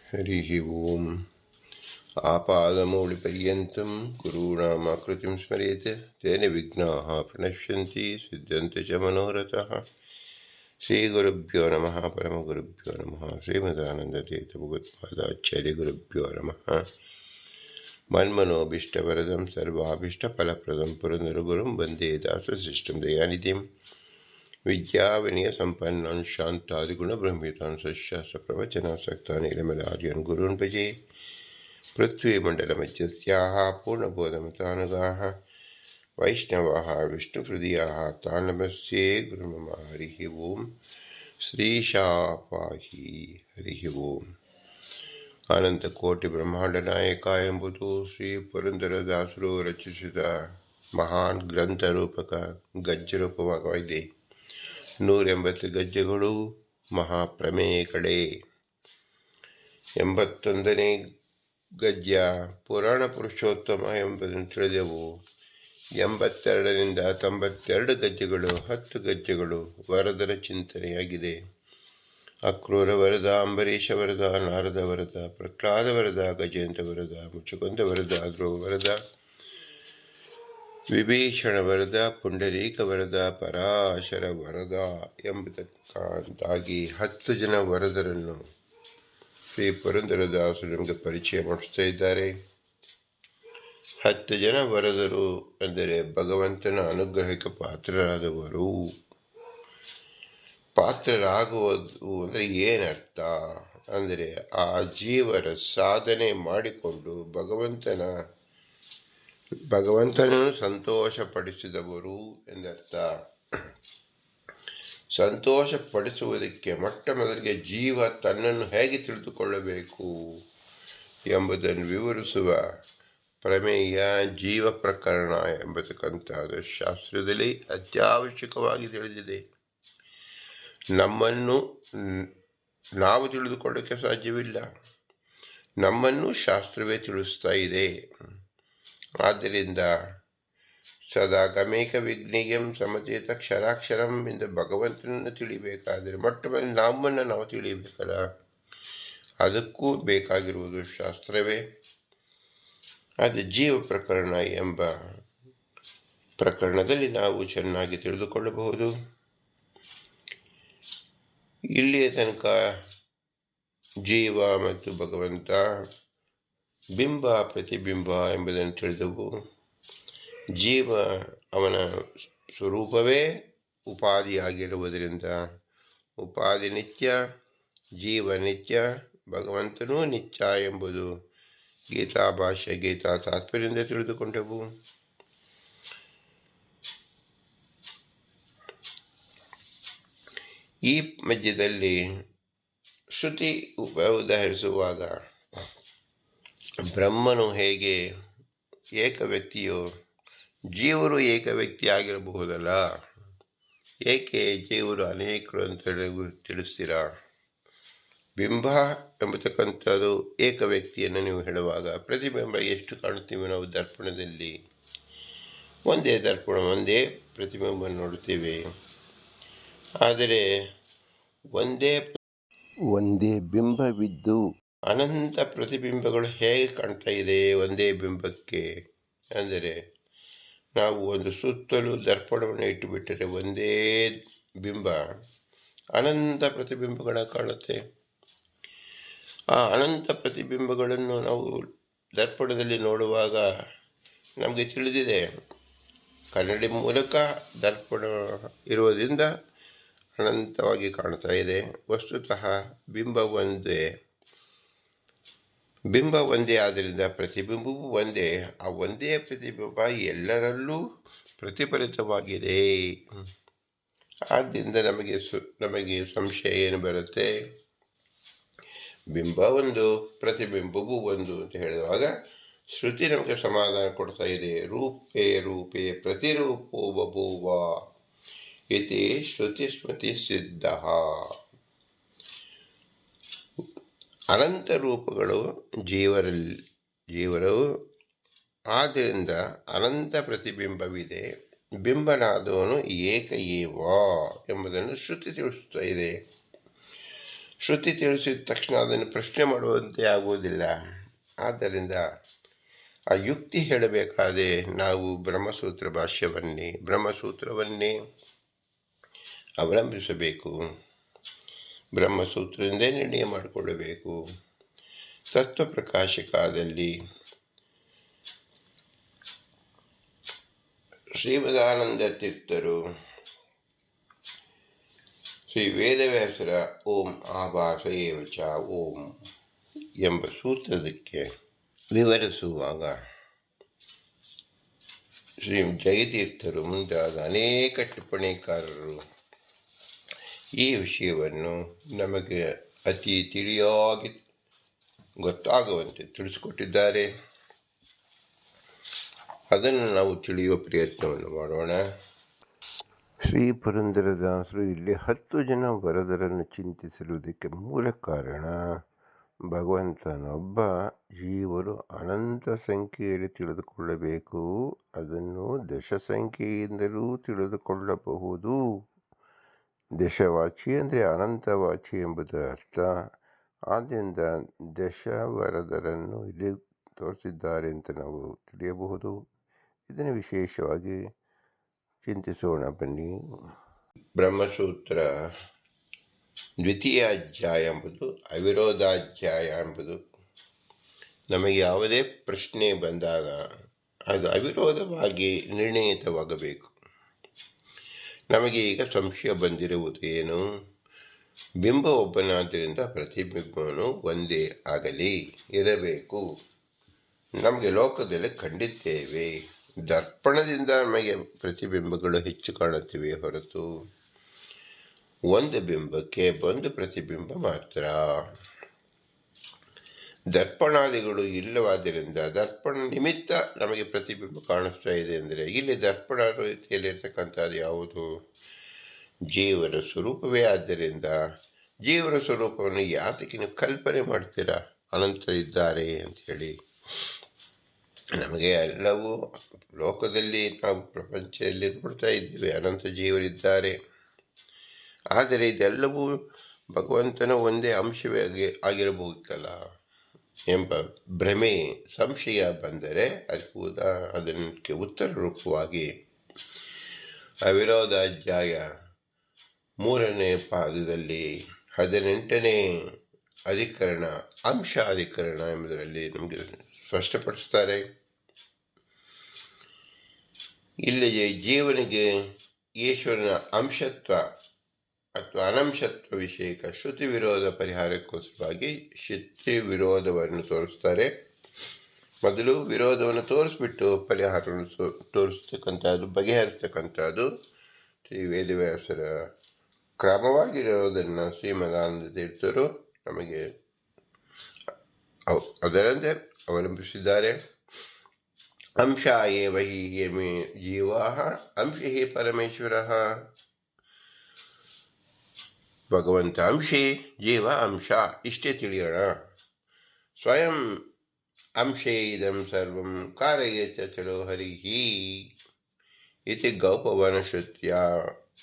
हरिः ओम् आपादमौलिपर्यन्तं गुरूणामाकृतिं स्मरेत् तेन विघ्नाः प्रणश्यन्ति सिद्ध्यन्ति च मनोरथाः। श्रीगुरुभ्यो नमः। परमगुरुभ्यो नमः। श्रीमदानन्दतीर्थभगवत्पादाचार्यगुरुभ्यो नमः। मन्मनोभीष्टवरदं सर्वाभीष्टफलप्रदं पुरन्दरगुरुं वन्दे दासशिष्टं दयानिधिं विद्याविनयसम्पन्नान् शान्तादिगुणब्रह्मितान् सशास्त्रप्रवचनासक्तान् निलमलार्यान् गुरून् भजे। पृथ्वीमण्डलमध्यस्याः पूर्णबोधमतानुगाः वैष्णवाः विष्णुहृदयाः तान् नमस्ये गुरुमम। हरिः ओम् ಶ್ರೀಶಾಪಾಹಿ ಹರಿಃ ಓಂ. ಅನಂತಕೋಟಿ ಬ್ರಹ್ಮಾಂಡ ಎಂಬುದು ಶ್ರೀ ಪುರಂದರದಾಸರು ರಚಿಸಿದ ಮಹಾನ್ ಗ್ರಂಥ ರೂಪಕ ಗಜ್ಜರೂಪವಾಗಿದೆ. 180 ಗಜ್ಜೆಗಳು ಮಹಾಪ್ರಮೇಯ ಕಡೆ. 81ನೇ ಗಜ್ಜ ಪುರಾಣ ಪುರುಷೋತ್ತಮ ಎಂಬುದನ್ನು ತಿಳಿದೆವು. 82ರಿಂದ 92 ಗಜ್ಜೆಗಳು 10 ಗಜ್ಜೆಗಳು ವರದರ ಚಿಂತನೆಯಾಗಿದೆ. ಅಕ್ರೂರ ವರದ, ಅಂಬರೀಷ ವರದ, ನಾರದ ವರದ, ಪ್ರಹ್ಲಾದ ವರದ, ಗಜೇಂದ್ರ ವರದ, ಮುಚುಕುಂದ ವರದ, ಧ್ರುವ ವರದ, ವಿಭೀಷಣ ವರದ, ಪುಂಡರೀಕ ವರದ, ಪರಾಶರ ವರದ ಎಂಬುದಕ್ಕಾಗಿ 10 ಜನ ವರದರನ್ನು ಶ್ರೀ ಪುರಂದರದಾಸರು ನಮಗೆ ಪರಿಚಯ ಮಾಡಿಸ್ತಾ ಇದ್ದಾರೆ. 10 ಜನ ವರದರು ಅಂದರೆ ಭಗವಂತನ ಅನುಗ್ರಹಕ್ಕೆ ಪಾತ್ರರಾದವರು. ಪಾತ್ರರಾಗುವುದು ಅಂದರೆ ಏನರ್ಥ ಅಂದರೆ ಆ ಜೀವರ ಸಾಧನೆ ಮಾಡಿಕೊಂಡು ಭಗವಂತನನ್ನು ಸಂತೋಷಪಡಿಸಿದವರು ಎಂದರ್ಥ. ಸಂತೋಷಪಡಿಸುವುದಕ್ಕೆ ಮೊಟ್ಟ ಮೊದಲಿಗೆ ಜೀವ ತನ್ನನ್ನು ಹೇಗೆ ತಿಳಿದುಕೊಳ್ಳಬೇಕು ಎಂಬುದನ್ನು ವಿವರಿಸುವ ಪ್ರಮೇಯ ಜೀವ ಪ್ರಕರಣ ಎಂಬತಕ್ಕಂಥದ್ದು ಶಾಸ್ತ್ರದಲ್ಲಿ ಅತ್ಯವಶ್ಯಕವಾಗಿ ತಿಳಿದಿದೆ. ನಮ್ಮನ್ನು ನಾವು ತಿಳಿದುಕೊಳ್ಳೋಕ್ಕೆ ಸಾಧ್ಯವಿಲ್ಲ, ನಮ್ಮನ್ನು ಶಾಸ್ತ್ರವೇ ತಿಳಿಸ್ತಾ ಇದೆ. ಆದ್ದರಿಂದ ಸದಾ ಗಮೇಕ ವಿಜ್ಞೇಯಂ ಸಮಚೇತ ಕ್ಷರಾಕ್ಷರಂ ಎಂದು ಭಗವಂತನನ್ನು ತಿಳಿಬೇಕಾದರೆ ಮೊಟ್ಟ ಮೊದಲು ನಮ್ಮನ್ನು ನಾವು ತಿಳಿಯಬೇಕಲ್ಲ, ಅದಕ್ಕೂ ಬೇಕಾಗಿರುವುದು ಶಾಸ್ತ್ರವೇ. ಅದು ಜೀವ ಪ್ರಕರಣ ಎಂಬ ಪ್ರಕರಣದಲ್ಲಿ ನಾವು ಚೆನ್ನಾಗಿ ತಿಳಿದುಕೊಳ್ಳಬಹುದು. ಇಲ್ಲಿಯ ತನಕ ಜೀವ ಮತ್ತು ಭಗವಂತ, ಬಿಂಬ ಪ್ರತಿಬಿಂಬ ಎಂಬುದನ್ನು ತಿಳಿದವು. ಜೀವ ಅವನ ಸ್ವರೂಪವೇ ಉಪಾಧಿಯಾಗಿರುವುದರಿಂದ ಉಪಾಧಿ ನಿತ್ಯ, ಜೀವ ನಿತ್ಯ, ಭಗವಂತನೂ ನಿತ್ಯ ಎಂಬುದು ಗೀತಾ ಭಾಷ್ಯ ಗೀತಾ ತಾತ್ಪರ್ಯದಿಂದ ತಿಳಿದುಕೊಂಡೆವು. ಈ ಮಧ್ಯದಲ್ಲಿ ಶ್ರುತಿ ಉದಾಹರಿಸುವಾಗ ಬ್ರಹ್ಮನು ಹೇಗೆ ಏಕ ವ್ಯಕ್ತಿಯೋ ಜೀವರು ಏಕ ವ್ಯಕ್ತಿ ಆಗಿರಬಹುದಲ್ಲ, ಏಕೆ ಜೀವರು ಅನೇಕರು ಅಂತ ತಿಳಿಸ್ತೀರಾ? ಬಿಂಬ ಎಂಬತಕ್ಕಂಥದ್ದು ಏಕ ವ್ಯಕ್ತಿಯನ್ನು ನೀವು ಹೇಳುವಾಗ ಪ್ರತಿಬಿಂಬ ಎಷ್ಟು ಕಾಣುತ್ತೀವಿ ನಾವು ದರ್ಪಣದಲ್ಲಿ? ಒಂದೇ ದರ್ಪಣ, ಒಂದೇ ಪ್ರತಿಬಿಂಬ ನೋಡುತ್ತೇವೆ. ಆದರೆ ಒಂದೇ ಬಿಂಬವಿದ್ದು ಅನಂತ ಪ್ರತಿಬಿಂಬಗಳು ಹೇಗೆ ಕಾಣ್ತಾ ಇದೆ ಒಂದೇ ಬಿಂಬಕ್ಕೆ? ಅಂದರೆ ನಾವು ಒಂದು ಸುತ್ತಲೂ ದರ್ಪಣವನ್ನು ಇಟ್ಟುಬಿಟ್ಟರೆ ಒಂದೇ ಬಿಂಬ ಅನಂತ ಪ್ರತಿಬಿಂಬಗಳ ಕಾಣುತ್ತೆ. ಆ ಅನಂತ ಪ್ರತಿಬಿಂಬಗಳನ್ನು ನಾವು ದರ್ಪಣದಲ್ಲಿ ನೋಡುವಾಗ ನಮಗೆ ತಿಳಿದಿದೆ, ಕನ್ನಡಿ ಮೂಲಕ ದರ್ಪಣ ಇರುವುದರಿಂದ ಅನಂತವಾಗಿ ಕಾಣ್ತಾ ಇದೆ. ವಸ್ತುತಃ ಬಿಂಬ ಒಂದೇ ಆದ್ದರಿಂದ ಪ್ರತಿಬಿಂಬವೂ ಒಂದೇ. ಆ ಒಂದೇ ಪ್ರತಿಬಿಂಬ ಎಲ್ಲರಲ್ಲೂ ಪ್ರತಿಫಲಿತವಾಗಿದೆ. ಆದ್ದರಿಂದ ನಮಗೆ ಸಂಶಯ ಏನು ಬರುತ್ತೆ? ಬಿಂಬ ಒಂದು, ಪ್ರತಿಬಿಂಬವೂ ಒಂದು ಅಂತ ಹೇಳುವಾಗ ಶ್ರುತಿ ನಮಗೆ ಸಮಾಧಾನ ಕೊಡ್ತಾ ಇದೆ. ರೂಪೇ ರೂಪೇ ಪ್ರತಿರೂಪೋ ಬಭೂವ ಇತಿ ಶ್ರುತಿ ಸ್ಮೃತಿ ಸಿದ್ಧ. ಅನಂತ ರೂಪಗಳು ಜೀವರು, ಆದ್ದರಿಂದ ಅನಂತ ಪ್ರತಿಬಿಂಬವಿದೆ. ಬಿಂಬನಾದವನು ಏಕ ಏವ ಎಂಬುದನ್ನು ಶ್ರುತಿ ತಿಳಿಸುತ್ತಾ ಇದೆ. ಶ್ರುತಿ ತಿಳಿಸಿದ ತಕ್ಷಣ ಅದನ್ನು ಪ್ರಶ್ನೆ ಮಾಡುವಂತೆ ಆಗುವುದಿಲ್ಲ. ಆದ್ದರಿಂದ ಆ ಯುಕ್ತಿ ಹೇಳಬೇಕಾದ್ರೆ ನಾವು ಬ್ರಹ್ಮಸೂತ್ರವನ್ನೇ ಅವಲಂಬಿಸಬೇಕು. ಬ್ರಹ್ಮಸೂತ್ರದಿಂದೇ ನಿರ್ಣಯ ಮಾಡಿಕೊಳ್ಳಬೇಕು. ತತ್ವಪ್ರಕಾಶಕದಲ್ಲಿ ಶ್ರೀಮದಾನಂದ ತೀರ್ಥರು ಶ್ರೀ ವೇದವ್ಯಾಸರ ಓಂ ಆಭಾಸ ಏವಚ ಓಂ ಎಂಬ ಸೂತ್ರದಕ್ಕೆ ವಿವರಿಸುವಾಗ ಶ್ರೀ ಜಯತೀರ್ಥರು ಮುಂತಾದ ಅನೇಕ ಟಿಪ್ಪಣಿಕಾರರು ಈ ವಿಷಯವನ್ನು ನಮಗೆ ಅತಿ ತಿಳಿಯಾಗಿ ಗೊತ್ತಾಗುವಂತೆ ತಿಳಿಸಿಕೊಟ್ಟಿದ್ದಾರೆ. ಅದನ್ನು ನಾವು ತಿಳಿಯುವ ಪ್ರಯತ್ನವನ್ನು ಮಾಡೋಣ. ಶ್ರೀ ಪುರಂದರದಾಸರು ಇಲ್ಲಿ 10 ಜನ ವರದರನ್ನು ಚಿಂತಿಸಿರುವುದಕ್ಕೆ ಮೂಲ ಕಾರಣ ಭಗವಂತನೊಬ್ಬ ಜೀವರು ಅನಂತ ಸಂಖ್ಯೆಯಲ್ಲಿ ತಿಳಿದುಕೊಳ್ಳಬೇಕು. ಅದನ್ನು ದಶ ಸಂಖ್ಯೆಯಿಂದಲೂ ತಿಳಿದುಕೊಳ್ಳಬಹುದು. ದಶವಾಚಿ ಅಂದರೆ ಅನಂತವಾಚಿ ಎಂಬುದು ಅರ್ಥ. ಆದ್ದರಿಂದ ದಶವರದರನ್ನು ಇಲ್ಲಿ ತೋರಿಸಿದ್ದಾರೆ ಅಂತ ನಾವು ತಿಳಿಯಬಹುದು. ಇದನ್ನು ವಿಶೇಷವಾಗಿ ಚಿಂತಿಸೋಣ ಬನ್ನಿ. ಬ್ರಹ್ಮಸೂತ್ರ ದ್ವಿತೀಯ ಅಧ್ಯಾಯ ಎಂಬುದು ಅವಿರೋಧಾಧ್ಯಾಯ ಎಂಬುದು. ನಮಗೆ ಯಾವುದೇ ಪ್ರಶ್ನೆ ಬಂದಾಗ ಅದು ಅವಿರೋಧವಾಗಿ ನಿರ್ಣಯಿತವಾಗಬೇಕು. ನಮಗೆ ಈಗ ಸಂಶಯ ಬಂದಿರುವುದು ಏನು? ಬಿಂಬ ಒಬ್ಬನಾದ್ದರಿಂದ ಪ್ರತಿಬಿಂಬನು ಒಂದೇ ಆಗಲಿ ಇರಬೇಕು. ನಮಗೆ ಲೋಕದಲ್ಲಿ ಕಂಡಿದ್ದೇವೆ, ದರ್ಪಣದಿಂದ ನಮಗೆ ಪ್ರತಿಬಿಂಬಗಳು ಹೆಚ್ಚು ಕಾಣುತ್ತಿವೆ ಹೊರತು ಒಂದು ಬಿಂಬಕ್ಕೆ ಒಂದು ಪ್ರತಿಬಿಂಬ ಮಾತ್ರ. ದರ್ಪಣಾದಿಗಳು ಇಲ್ಲವಾದ್ದರಿಂದ ದರ್ಪಣ ನಿಮಿತ್ತ ನಮಗೆ ಪ್ರತಿಬಿಂಬ ಕಾಣಿಸ್ತಾ ಇದೆ ಅಂದರೆ ಇಲ್ಲಿ ದರ್ಪಣ ರೀತಿಯಲ್ಲಿರ್ತಕ್ಕಂಥದ್ದು ಯಾವುದು? ಜೀವರ ಸ್ವರೂಪವೇ. ಆದ್ದರಿಂದ ಜೀವರ ಸ್ವರೂಪವನ್ನು ಯಾತಕ್ಕೆ ನೀವು ಕಲ್ಪನೆ ಮಾಡ್ತೀರಾ ಅನಂತರಿದ್ದಾರೆ ಅಂಥೇಳಿ? ನಮಗೆ ಎಲ್ಲವೂ ಲೋಕದಲ್ಲಿ ನಾವು ಪ್ರಪಂಚದಲ್ಲಿ ನೋಡ್ತಾ ಇದ್ದೇವೆ, ಅನಂತ ಜೀವರಿದ್ದಾರೆ. ಆದರೆ ಇದೆಲ್ಲವೂ ಭಗವಂತನ ಒಂದೇ ಅಂಶವೇ ಆಗಿರಬಹುದಲ್ಲ ಎಂಬ ಭ್ರಮೆ, ಸಂಶಯ ಬಂದರೆ ಅದಕ್ಕೆ ಉತ್ತರ ರೂಪವಾಗಿ ಅವಿರೋಧಾಧ್ಯಾಯ 3ನೇ ಪಾದದಲ್ಲಿ 18ನೇ ಅಧಿಕರಣ ಅಂಶ ಅಧಿಕರಣ ಎಂಬುದರಲ್ಲಿ ನಮಗೆ ಸ್ಪಷ್ಟಪಡಿಸ್ತಾರೆ. ಇಲ್ಲಿಗೆ ಜೀವನಿಗೆ ಈಶ್ವರನ ಅಂಶತ್ವ ಅಥವಾ ಅನಂಶತ್ವ ವಿಷಯಕ ಶ್ರುತಿ ವಿರೋಧ ಪರಿಹಾರಕ್ಕೋಸ್ಕರವಾಗಿ ಶ್ರುತಿ ವಿರೋಧವನ್ನು ತೋರಿಸ್ತಾರೆ. ಮೊದಲು ವಿರೋಧವನ್ನು ತೋರಿಸ್ಬಿಟ್ಟು ಪರಿಹಾರವನ್ನು ತೋರಿಸ್ತಕ್ಕಂಥದ್ದು, ಬಗೆಹರಿಸ್ತಕ್ಕಂಥದ್ದು ಶ್ರೀ ವೇದವ್ಯಾಸರ ಕ್ರಮವಾಗಿರೋದನ್ನು ಶ್ರೀಮದಾನಂದ ತೀರ್ಥರು ನಮಗೆ ಅದರಂತೆ ಅವಲಂಬಿಸಿದ್ದಾರೆ. ಅಂಶ ಏವ ಹಿ ಯಮೇ ಜೀವಾ ಅಂಶ ಹಿ ಪರಮೇಶ್ವರ. ಭಗವಂತ ಅಂಶೇ, ಜೀವ ಅಂಶ, ಇಷ್ಟೇ ತಿಳಿಯೋಣ. ಸ್ವಯಂ ಅಂಶೇ ಇದಂ ಸರ್ವಂ ಕಾರಯೇತ ಚಲೋ ಹರಿಹಿ ಇತಿ ಗೌಪವನಶ್ರುತ್ಯ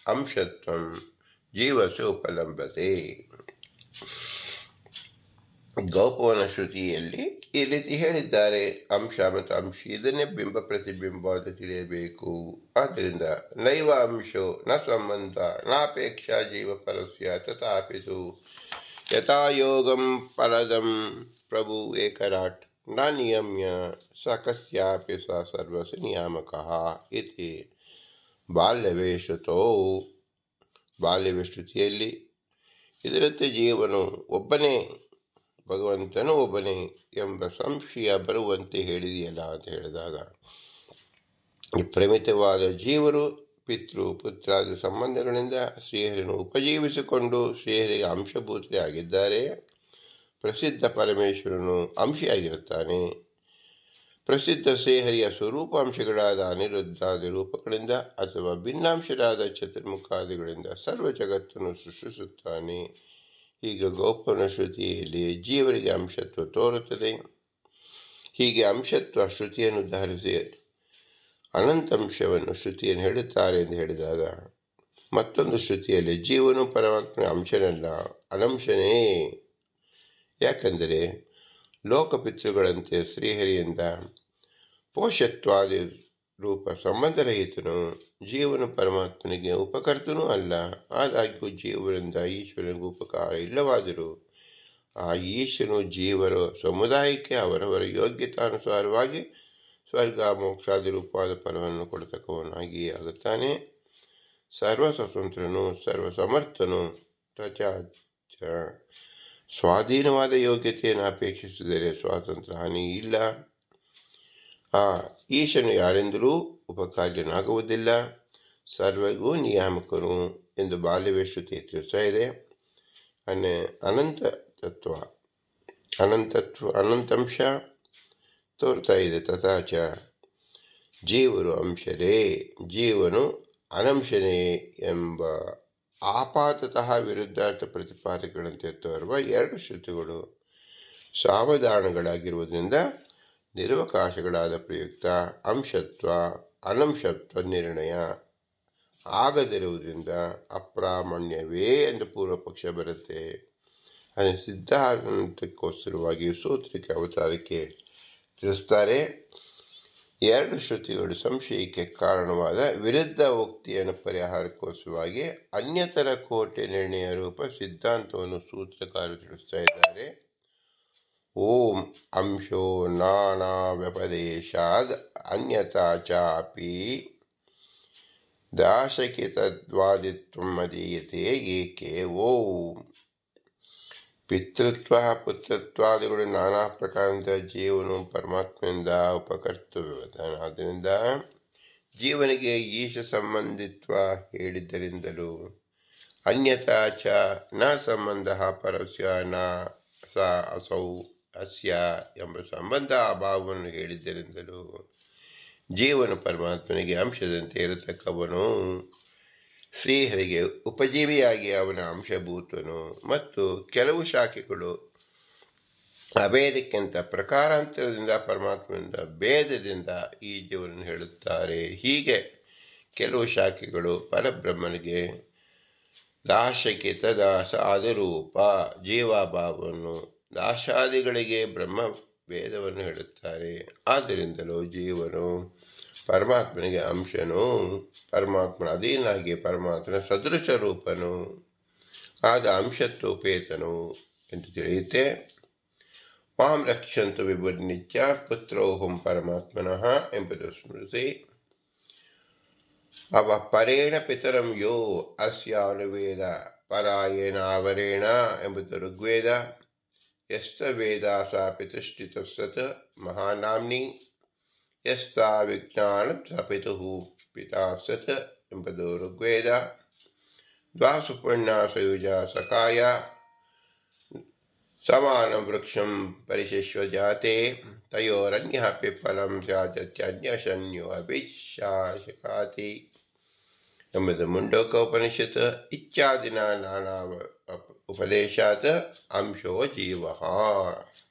ಅಂಶತ್ವಂ ಜೀವಸ್ಯ ಉಪಲಂಬತೆ. ಗೌಪವನ ಶ್ರುತಿಯಲ್ಲಿ ಈ ರೀತಿ ಹೇಳಿದ್ದಾರೆ. ಅಂಶ ಮತ್ತು ಅಂಶ ಇದನ್ನೇ ಬಿಂಬ ಪ್ರತಿಬಿಂಬ ಅಂತ ತಿಳಿಯಬೇಕು. ಆದ್ದರಿಂದ ನೈವ ಅಂಶೋ ನ ಸಂಬಂಧ ನಾಪೇಕ್ಷಾ ಜೀವ ಪರಸ್ಯ ತಥಾಪಿತು ಯಥಾಯೋಗಂ ಪರದಂ ಪ್ರಭು ಏಕರಾಟ್ ನ ನಿಯಮ್ಯ ಸ ಕಸ್ಯಾಪಿ ಸ ಸರ್ವಸ್ಯ ನಿಯಾಮಕಃ ಇತಿ ಬಾಲ್ಯವೇ ಶ್ರುತೋ. ಬಾಲ್ಯವೇ ಶ್ರುತಿಯಲ್ಲಿ ಇದರಂತೆ ಜೀವನು ಒಬ್ಬನೇ, ಭಗವಂತನು ಒಬ್ಬನೇ ಎಂಬ ಸಂಶಯ ಬರುವಂತೆ ಹೇಳಿದೆಯಲ್ಲ ಅಂತ ಹೇಳಿದಾಗ, ಈ ಪ್ರಮಿತವಾದ ಜೀವರು ಪಿತೃ ಪುತ್ರಾದಿ ಸಂಬಂಧಗಳಿಂದ ಶ್ರೀಹರಿಯನ್ನು ಉಪಜೀವಿಸಿಕೊಂಡು ಶ್ರೀಹರಿಗೆ ಅಂಶಭೂತರೇ ಆಗಿದ್ದಾರೆ. ಪ್ರಸಿದ್ಧ ಪರಮೇಶ್ವರನು ಅಂಶಿಯಾಗಿರುತ್ತಾನೆ. ಪ್ರಸಿದ್ಧ ಶ್ರೀಹರಿಯ ಸ್ವರೂಪಾಂಶಗಳಾದ ಅನಿರುದ್ಧಾದಿ ರೂಪಗಳಿಂದ ಅಥವಾ ಭಿನ್ನಾಂಶರಾದ ಚತುರ್ಮುಖಾದಿಗಳಿಂದ ಸರ್ವ ಜಗತ್ತನ್ನು ಸೃಷ್ಟಿಸುತ್ತಾನೆ. ಈಗ ಗೌಪವನ ಶ್ರುತಿಯಲ್ಲಿ ಜೀವರಿಗೆ ಅಂಶತ್ವ ತೋರುತ್ತದೆ. ಹೀಗೆ ಅಂಶತ್ವ ಶ್ರುತಿಯನ್ನು ಧಾರಿಸಿ ಅನಂತಾಂಶವನ್ನು ಶ್ರುತಿಯನ್ನು ಹೇಳುತ್ತಾರೆ ಎಂದು ಹೇಳಿದಾಗ ಮತ್ತೊಂದು ಶ್ರುತಿಯಲ್ಲಿ ಜೀವನು ಪರಮಾತ್ಮನ ಅಂಶನಲ್ಲ, ಅನಂಶನೇ. ಯಾಕೆಂದರೆ ಲೋಕಪಿತೃಗಳಂತೆ ಶ್ರೀಹರಿಯಿಂದ ಪೋಷತ್ವಾದಿ ರೂಪ ಸಂಬಂಧರಹಿತನು. ಜೀವನು ಪರಮಾತ್ಮನಿಗೆ ಉಪಕರ್ತನೂ ಅಲ್ಲ. ಆದಾಗ್ಯೂ ಜೀವನಿಂದ ಈಶ್ವರನಿಗೆ ಉಪಕಾರ ಇಲ್ಲವಾದರೂ ಆ ಈಶ್ವರನು ಜೀವರ ಸಮುದಾಯಕ್ಕೆ ಅವರವರ ಯೋಗ್ಯತಾನುಸಾರವಾಗಿ ಸ್ವರ್ಗ ಮೋಕ್ಷಾದಿ ರೂಪವಾದ ಫಲವನ್ನು ಕೊಡತಕ್ಕವನಾಗಿಯೇ ಆಗುತ್ತಾನೆ. ಸರ್ವ ಸ್ವತಂತ್ರನು, ಸರ್ವಸಮರ್ಥನು. ತಚಾಚ ಸ್ವಾಧೀನವಾದ ಯೋಗ್ಯತೆಯನ್ನು ಅಪೇಕ್ಷಿಸಿದರೆ ಸ್ವಾತಂತ್ರ್ಯ ಹಾನಿ ಇಲ್ಲ. ಆ ಈಶನು ಯಾರೆಂದರೂ ಉಪಕಾರ್ಯನಾಗುವುದಿಲ್ಲ. ಸರ್ವಗೂ ನಿಯಾಮಕನು ಎಂದು ಬಾಲ್ಯವೇ ಶ್ರುತಿ ತಿಳಿಸ್ತಾ ಇದೆ. ಅನಂತಾಂಶ ತೋರ್ತಾ ಇದೆ. ತಥಾಚ ಜೀವರು ಅಂಶರೇ, ಜೀವನು ಅನಂಶನೇ ಎಂಬ ಆಪಾತತಃ ವಿರುದ್ಧಾರ್ಥ ಪ್ರತಿಪಾದಕಗಳಂತೆ ತೋರುವ ಎರಡು ಶ್ರುತಿಗಳು ಸಾವಧಾನಗಳಾಗಿರುವುದರಿಂದ ನಿರವಕಾಶಗಳಾದ ಪ್ರಯುಕ್ತ ಅಂಶತ್ವ ಅನಂಶತ್ವ ನಿರ್ಣಯ ಆಗದಿರುವುದರಿಂದ ಅಪ್ರಾಮಾಣ್ಯವೇ ಎಂದು ಪೂರ್ವ ಪಕ್ಷ ಬರುತ್ತೆ. ಅದನ್ನು ಸಿದ್ಧಾಂತಕ್ಕೋಸ್ಕರವಾಗಿ ಸೂತ್ರಕ್ಕೆ ಅವತಾರಕ್ಕೆ ತಿಳಿಸ್ತಾರೆ. ಎರಡು ಶ್ರುತಿಗಳು ಸಂಶಯಕ್ಕೆ ಕಾರಣವಾದ ವಿರುದ್ಧ ಉಕ್ತಿಯನ್ನು ಪರಿಹಾರಕ್ಕೋಸ್ಕರವಾಗಿ ಅನ್ಯತರ ಕೋಟೆ ನಿರ್ಣಯ ರೂಪ ಸಿದ್ಧಾಂತವನ್ನು ಸೂತ್ರಕಾರರು ತಿಳಿಸ್ತಾ ಇದ್ದಾರೆ. ಓಂ ಅಂಶೋ ನಾನಾ ವ್ಯಪದೇಶಾದ್ ಅನ್ಯತಾ ಚಾಪಿ ದಾಶಕಿತದ್ವಾದಿತ್ವಂ ಮದೀಯತೆ ಏಕೆ. ಓಂ ಪಿತೃತ್ವ ಪುತ್ರತ್ವಾದಿಗಳು ನಾನಾ ಪ್ರಕಾರದ ಜೀವನು ಪರಮಾತ್ಮನಿಂದ ಉಪಕರ್ತವ್ಯನಾದ್ದರಿಂದ ಜೀವನಿಗೆ ಈಶ ಸಂಬಂಧಿತ್ವ ಹೇಳಿದ್ದರಿಂದಲೂ ಅನ್ಯತಾ ಚ ನ ಸಂಬಂಧ ಪರಸ್ಯ ನ ಸ ಅಸೌ ಅಸ್ಯ ಎಂಬ ಸಂಬಂಧ ಅಭಾವವನ್ನು ಹೇಳಿದ್ದರಿಂದಲೂ ಜೀವನು ಪರಮಾತ್ಮನಿಗೆ ಅಂಶದಂತೆ ಇರತಕ್ಕವನು, ಶ್ರೀಹರಿಗೆ ಉಪಜೀವಿಯಾಗಿ ಅವನ ಅಂಶಭೂತನು. ಮತ್ತು ಕೆಲವು ಶಾಖೆಗಳು ಅಭೇದಕ್ಕಿಂತ ಪ್ರಕಾರಾಂತರದಿಂದ ಪರಮಾತ್ಮನಿಂದ ಭೇದದಿಂದ ಈ ಜೀವನನ್ನು ಹೇಳುತ್ತಾರೆ. ಹೀಗೆ ಕೆಲವು ಶಾಖೆಗಳು ಪರಬ್ರಹ್ಮನಿಗೆ ದಾಶಕಿತ ದಾಸ ಆದಿರೂಪ ಜೀವಾಭಾವವನ್ನು, ದಾಶಾದಿಗಳಿಗೆ ಬ್ರಹ್ಮ ಭೇದವನ್ನು ಹೇಳುತ್ತಾರೆ. ಆದ್ದರಿಂದಲೂ ಜೀವನು ಪರಮಾತ್ಮನಿಗೆ ಅಂಶನು, ಪರಮಾತ್ಮನ ಅಧೀನಾಗಿ ಪರಮಾತ್ಮನ ಸದೃಶ ರೂಪನು ಆದ ಅಂಶತ್ವೋಪೇತನು ಎಂದು ತಿಳಿಯುತ್ತೆ. ಮಾಂ ರಕ್ಷಂತು ವಿಭುರ್ನಿತ್ಯ ಪುತ್ರೋಹಂ ಪರಮಾತ್ಮನಃ ಎಂಬುದು ಸ್ಮೃತಿ. ಅವ ಪರೇಣ ಪಿತರಂ ಯೋ ಅಸ್ಯಾನುವೇದ ಪರಾಯೇನಾವರೇಣ ಎಂಬುದು ಋಗ್ವೇದ. ಯಸ್ತ ವೇದ ಸಾ ಪಿತುಷ್ಠಿತ ಸತ್ ಮಹಾನಾಮ್ನಿ ಯಸ್ತಾ ವಿಜ್ಞಾನ ಸ ಪಿತುಃ ಪಿತಾ ಸತ್ ಎಂಬುದು ಋಗ್ವೇದ. ದ್ವಾಸು ಪುಣ್ಯ ಸಯುಜ ಸಕಾಯ ಸಮಾನ ವೃಕ್ಷಂ ಪರಿಶಿಶ್ವ ಜಾತೆ ತಯೋರನ್ಯ ಪಿಪ್ಪಲಂ ಜಾತ್ಯನ್ಯಶನ್ಯೋ ಅಭಿಶಾಸಕಾತಿ ಎಂಬುದು ಮುಂಡೋಕ ಉಪನಿಷತ್. ಇತ್ಯಾದಿನ ನಾನಾ ಉಪದೇಶಾತ್ ಅಂಶೋ ಜೀವ.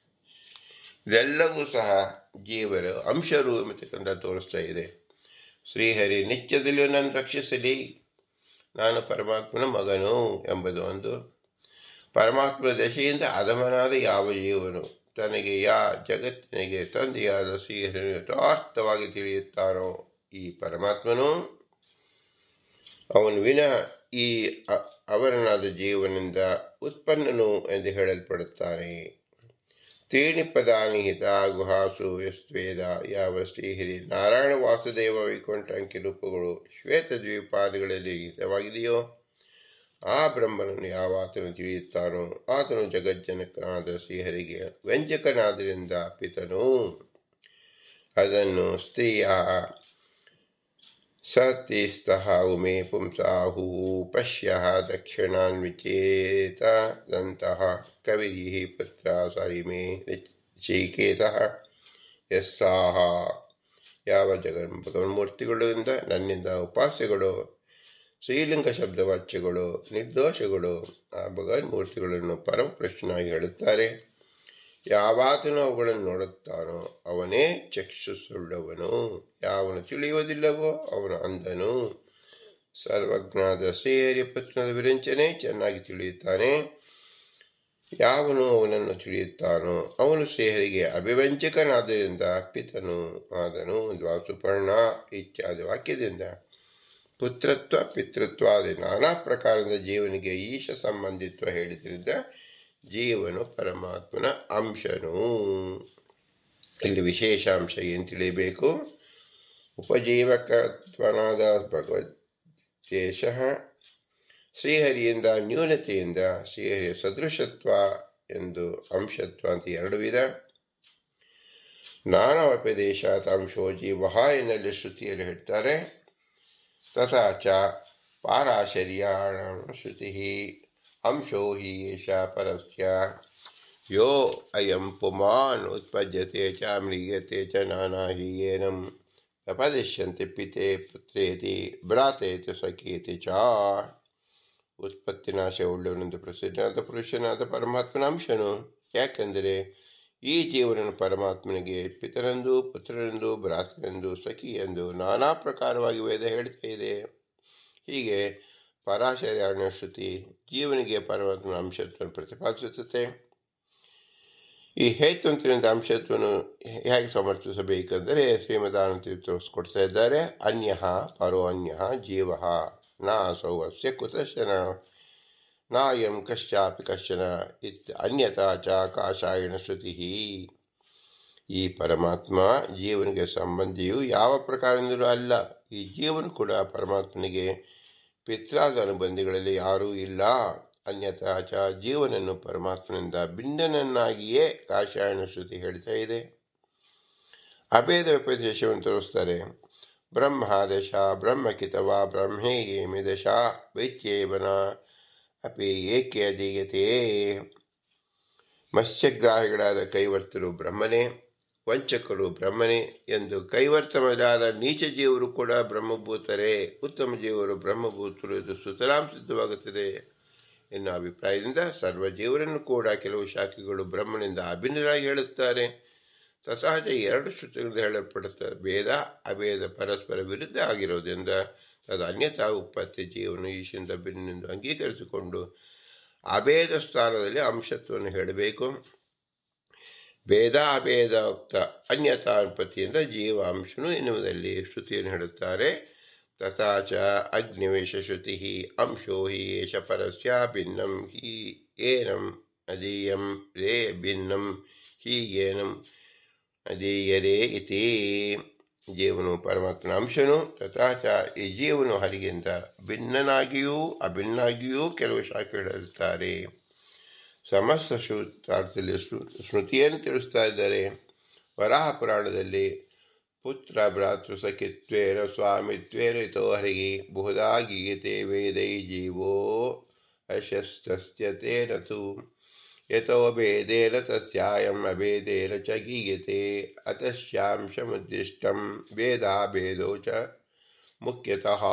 ಇದೆಲ್ಲವೂ ಸಹ ಜೀವರ ಅಂಶರು ಎಂಬತಕ್ಕಂಥ ತೋರಿಸ್ತಾ ಇದೆ. ಶ್ರೀಹರಿ ನಿತ್ಯದಲ್ಲಿಯೂ ನಾನು ರಕ್ಷಿಸಲಿ, ನಾನು ಪರಮಾತ್ಮನ ಮಗನು ಎಂಬುದು ಒಂದು. ಪರಮಾತ್ಮನ ದಶೆಯಿಂದ ಅಧಮನಾದ ಯಾವ ಜೀವನು ತನಗೆ ಜಗತ್ತಿನಿಗೆ ತಂದೆಯಾದ ಶ್ರೀಹರಿಯನ್ನು ಯಥಾರ್ಥವಾಗಿ ತಿಳಿಯುತ್ತಾನೋ ಈ ಪರಮಾತ್ಮನು ಅವನು ವಿನ ಈ ಅವರನಾದ ಜೀವನಿಂದ ಉತ್ಪನ್ನನು ಎಂದು ಹೇಳಲ್ಪಡುತ್ತಾನೆ. ತ್ರೀಣಿ ಪದಾನಿ ಹಿತ ಗುಹಾಸು ಯಸ್ವೇದ ಯಾವ ಶ್ರೀಹರಿ ನಾರಾಯಣ ವಾಸುದೇವ ವೈಕುಂಠ ಅಂಕಿ ರೂಪಗಳು ಶ್ವೇತ ದ್ವೀಪಾದಿಗಳಲ್ಲಿ ಹಿತವಾಗಿದೆಯೋ ಆ ಬ್ರಹ್ಮನನ್ನು ಯಾವಾತನು ತಿಳಿಯುತ್ತಾನೋ ಆತನು ಜಗಜ್ಜನಕನಾದ ಶ್ರೀಹರಿಗೆ ವ್ಯಂಜಕನಾದ್ದರಿಂದ ಪಿತನು. ಅದನ್ನು ಸ್ತ್ರೀಯ ಸತೀಸ್ತಃ ಉಮೇ ಪುಂಸಾಹು ಪಶ್ಯ ದಕ್ಷಿಣಾನ್ವಿಚೇತದಂತಹ ಕವಿರಿಹಿ ಪುತ್ರ ಸರಿಮೇ ನಚಿಕೇತಃ ಯಸ್ಸಾಹ ಯಾವ ಭಗವನ್ಮೂರ್ತಿಗಳಿಂದ ನನ್ನಿಂದ ಉಪಾಸ್ಯಗಳು ಶ್ರೀಲಿಂಗ ಶಬ್ದವಾಚ್ಯಗಳು ನಿರ್ದೋಷಗಳು ಆ ಭಗವನ್ಮೂರ್ತಿಗಳನ್ನು ಪರಮಕೃಷ್ಣನಾಗಿ ಹೇಳುತ್ತಾರೆ. ಯಾವಾತನು ಅವುಗಳನ್ನು ನೋಡುತ್ತಾನೋ ಅವನೇ ಚಕ್ಷುಸುಳ್ಳವನು, ಯಾವನು ತಿಳಿಯುವುದಿಲ್ಲವೋ ಅವನು ಅಂಧನು. ಸರ್ವಜ್ಞಾದ ಶ್ರೀಹರಿಪುತ್ರನ ವಿರಂಚನೆ ಚೆನ್ನಾಗಿ ತಿಳಿಯುತ್ತಾನೆ. ಯಾವನು ಅವನನ್ನು ತಿಳಿಯುತ್ತಾನೋ ಅವನು ಶ್ರೀಹರಿಗೆ ಅಭಿವಂಚಕನಾದ್ದರಿಂದ ಪಿತನು ಆದನು. ದ್ವಾಸುಪರ್ಣ ಇತ್ಯಾದಿ ವಾಕ್ಯದಿಂದ ಪುತ್ರತ್ವ ಪಿತೃತ್ವಾದಿ ನಾನಾ ಪ್ರಕಾರದ ಜೀವನಿಗೆ ಈಶ ಸಂಬಂಧಿತ್ವ ಹೇಳಿದ್ರಿಂದ ಜೀವನು ಪರಮಾತ್ಮನ ಅಂಶನು. ಇಲ್ಲಿ ವಿಶೇಷ ಅಂಶ ಏನು ತಿಳಿಯಬೇಕು? ಉಪಜೀವಕತ್ವನಾದ ಭಗವದ್ದೇಶ ಶ್ರೀಹರಿಯಿಂದ ನ್ಯೂನತೆಯಿಂದ ಶ್ರೀಹರಿಯ ಸದೃಶತ್ವ ಎಂದು ಅಂಶತ್ವ ಅಂತ ಎರಡು ವಿಧ. ನಾನವಪದೇಶಾತ್ ಅಂಶೋ ಜೀವ ಎನ್ನಲ್ಲಿ ಶ್ರುತಿಯಲ್ಲಿ ಹೇಳ್ತಾರೆ. ತಥಾ ಚ ಪಾರಾಶರ್ಯಾಣ ಶ್ರುತಿ ಅಂಶೋ ಹಿ ಏಷ ಪರಸ್ಯ ಯೋ ಅಯಂ ಪುಮಾನ್ ಉತ್ಪದ್ಯತೆ ಚ ಮ್ರಿಯತೆ ಚ ನಾನಾ ಹಿ ಏನಂ ವ್ಯಪದಿಶ್ಯಂತೆ ಪಿತೆ ಪುತ್ರೇತಿ ಭ್ರಾತೇತಿ ಸಖೇತಿ ಚ. ಉತ್ಪತ್ತಿನಾಶ ಉಳ್ಳವನೆಂದು ಪ್ರಸಿದ್ಧನಾದ ಪುರುಷನಾದ ಪರಮಾತ್ಮನ ಅಂಶನು. ಯಾಕೆಂದರೆ ಈ ಜೀವನನು ಪರಮಾತ್ಮನಿಗೆ ಪಿತರೆಂದು ಪುತ್ರರೆಂದು ಭ್ರಾತರೆಂದು ಸಖಿಯೆಂದು ನಾನಾ ಪ್ರಕಾರವಾಗಿ ವೇದ ಹೇಳ್ತಾ ಇದೆ. ಹೀಗೆ ಪರಾಶರ್ಯಾಣ ಶ್ರುತಿ ಜೀವನಿಗೆ ಪರಮಾತ್ಮನ ಅಂಶತ್ವವನ್ನು ಪ್ರತಿಪಾದಿಸುತ್ತದೆ. ಈ ಹೇತುವಂತಿನಿಂದ ಅಂಶತ್ವವನ್ನು ಹೇಗೆ ಸಮರ್ಥಿಸಬೇಕೆಂದರೆ ಶ್ರೀಮದಾನಂದ ತೋರಿಸ್ಕೊಡ್ತಾ ಇದ್ದಾರೆ. ಅನ್ಯ ಪರೋ ಅನ್ಯ ಜೀವ ನಾಸೌ ಅಸ್ಯ ಕುತಶ್ಚನ ನಾಯಂ ಕಶ್ಚಾಪಿ ಕಶ್ಚನ ಅನ್ಯತಾ ಚ ಕಾಷಾಯಣ ಶ್ರುತಿ. ಈ ಪರಮಾತ್ಮ ಜೀವನಿಗೆ ಸಂಬಂಧಿಯು ಯಾವ ಪ್ರಕಾರದಿಂದಲೂ ಅಲ್ಲ. ಈ ಜೀವನ ಕೂಡ ಪರಮಾತ್ಮನಿಗೆ ಪಿತ್ರಾದ ಅನುಬಂಧಿಗಳಲ್ಲಿ ಯಾರೂ ಇಲ್ಲ. ಅನ್ಯತಾ ಚ ಜೀವನನ್ನು ಪರಮಾತ್ಮನಿಂದ ಭಿನ್ನನನ್ನಾಗಿಯೇ ಕಾಷಾಯಣ ಶ್ರುತಿ ಹೇಳ್ತಾ ಇದೆ. ಅಭೇದ ವ್ಯಪದೇಶವನ್ನು ತೋರಿಸ್ತಾರೆ. ಬ್ರಹ್ಮಾದಶ ಬ್ರಹ್ಮಕಿತವಾ ಬ್ರಹ್ಮೇಯೇಮಿ ದಶ ವೈತ್ಯೇವನ ಅಪಿ ಏಕೆ ಅಧೀಯತೆ. ಮತ್ಸ್ಯಗ್ರಾಹಿಗಳಾದ ಕೈವರ್ತರು ಬ್ರಹ್ಮನೇ, ವಂಚಕರು ಬ್ರಹ್ಮನೇ ಎಂದು ಕೈವರ್ತ ಮೊದಲಾದ ನೀಚ ಜೀವರು ಕೂಡ ಬ್ರಹ್ಮಭೂತರೇ, ಉತ್ತಮ ಜೀವರು ಬ್ರಹ್ಮಭೂತರು ಎಂದು ಸುತರಾಂ ಸಿದ್ಧವಾಗುತ್ತದೆ ಎನ್ನುವ ಅಭಿಪ್ರಾಯದಿಂದ ಸರ್ವ ಜೀವರನ್ನು ಕೂಡ ಕೆಲವು ಶಾಖೆಗಳು ಬ್ರಹ್ಮನಿಂದ ಅಭಿನ್ನರಾಗಿ ಹೇಳುತ್ತಾರೆ. ತಥಾಚ ಎರಡು ಶ್ರುತಿಗಳಿಂದ ಹೇಳಲ್ಪಡುತ್ತದೆ. ಭೇದ ಅಭೇದ ಪರಸ್ಪರ ವಿರುದ್ಧ ಆಗಿರೋದ್ರಿಂದ ಅದು ಅನ್ಯತಾ ಉತ್ಪತ್ತಿ ಜೀವನು ಈಶಿಂದ ಭಿನ್ನೆಂದು ಅಂಗೀಕರಿಸಿಕೊಂಡು ಅಭೇದ ಸ್ಥಾನದಲ್ಲಿ ಅಂಶತ್ವವನ್ನು ಹೇಳಬೇಕು. ಭೇದ ಅಭೇದ ಉಕ್ತ ಅನ್ಯತಾ ಉತ್ಪತ್ತಿಯಿಂದ ಜೀವ ಅಂಶನು ಎನ್ನುವುದಲ್ಲಿ ಶ್ರುತಿಯನ್ನು ಹೇಳುತ್ತಾರೆ. ತಥಾಚ ಅಗ್ನಿವೇಶ ಶ್ರುತಿ ಅಂಶೋ ಹಿ ಏಷ ಪರಸ್ಯ ಭಿನ್ನಂ ಹಿ ಏನಂ ಅಧೀಯಂ ರೇ ಭಿನ್ನಂ ಹಿ ಏನಂ ಅಧೀಯರೇ ಇತಿ. ಜೀವನು ಪರಮಾತ್ಮನ ಅಂಶನು. ತಥಾಚ ಈ ಜೀವನು ಹರಿಗಿಂತ ಭಿನ್ನನಾಗಿಯೂ ಅಭಿನ್ನಾಗಿಯೂ ಕೆಲವು ಶಾಖೆಗಳಿರುತ್ತಾರೆ. ಸಮಸ್ತ ಶ್ರುತಾರ್ಥದಲ್ಲಿ ಸ್ಮೃತಿಯನ್ನು ತಿಳಿಸ್ತಾ ಇದ್ದಾರೆ. ವರಾಹ ಪುರಾಣದಲ್ಲಿ ಪುತ್ರ ಭ್ರಾತೃ ಸಖಿತ್ವೇನ ಸ್ವಾಮಿತ್ವೇನ ಇತೋ ಹರಿಗೆ ಬಹುಧಾ ಗೀಯತೆ ವೇದೈ ಜೀವೋ ಅಶಸ್ತಸ್ಯತೇನ ತು ಯತೋ ಭೇದೇನ ತಸ್ಯಾಯಂ ಅಭೇದೇನ ಚ ಗೀಯತೆ ಅತಸ್ಯಾಂಶಮುದ್ದಿಷ್ಟಂ ಭೇದಾಭೇದೋ ಚ ಮುಖ್ಯತಃ.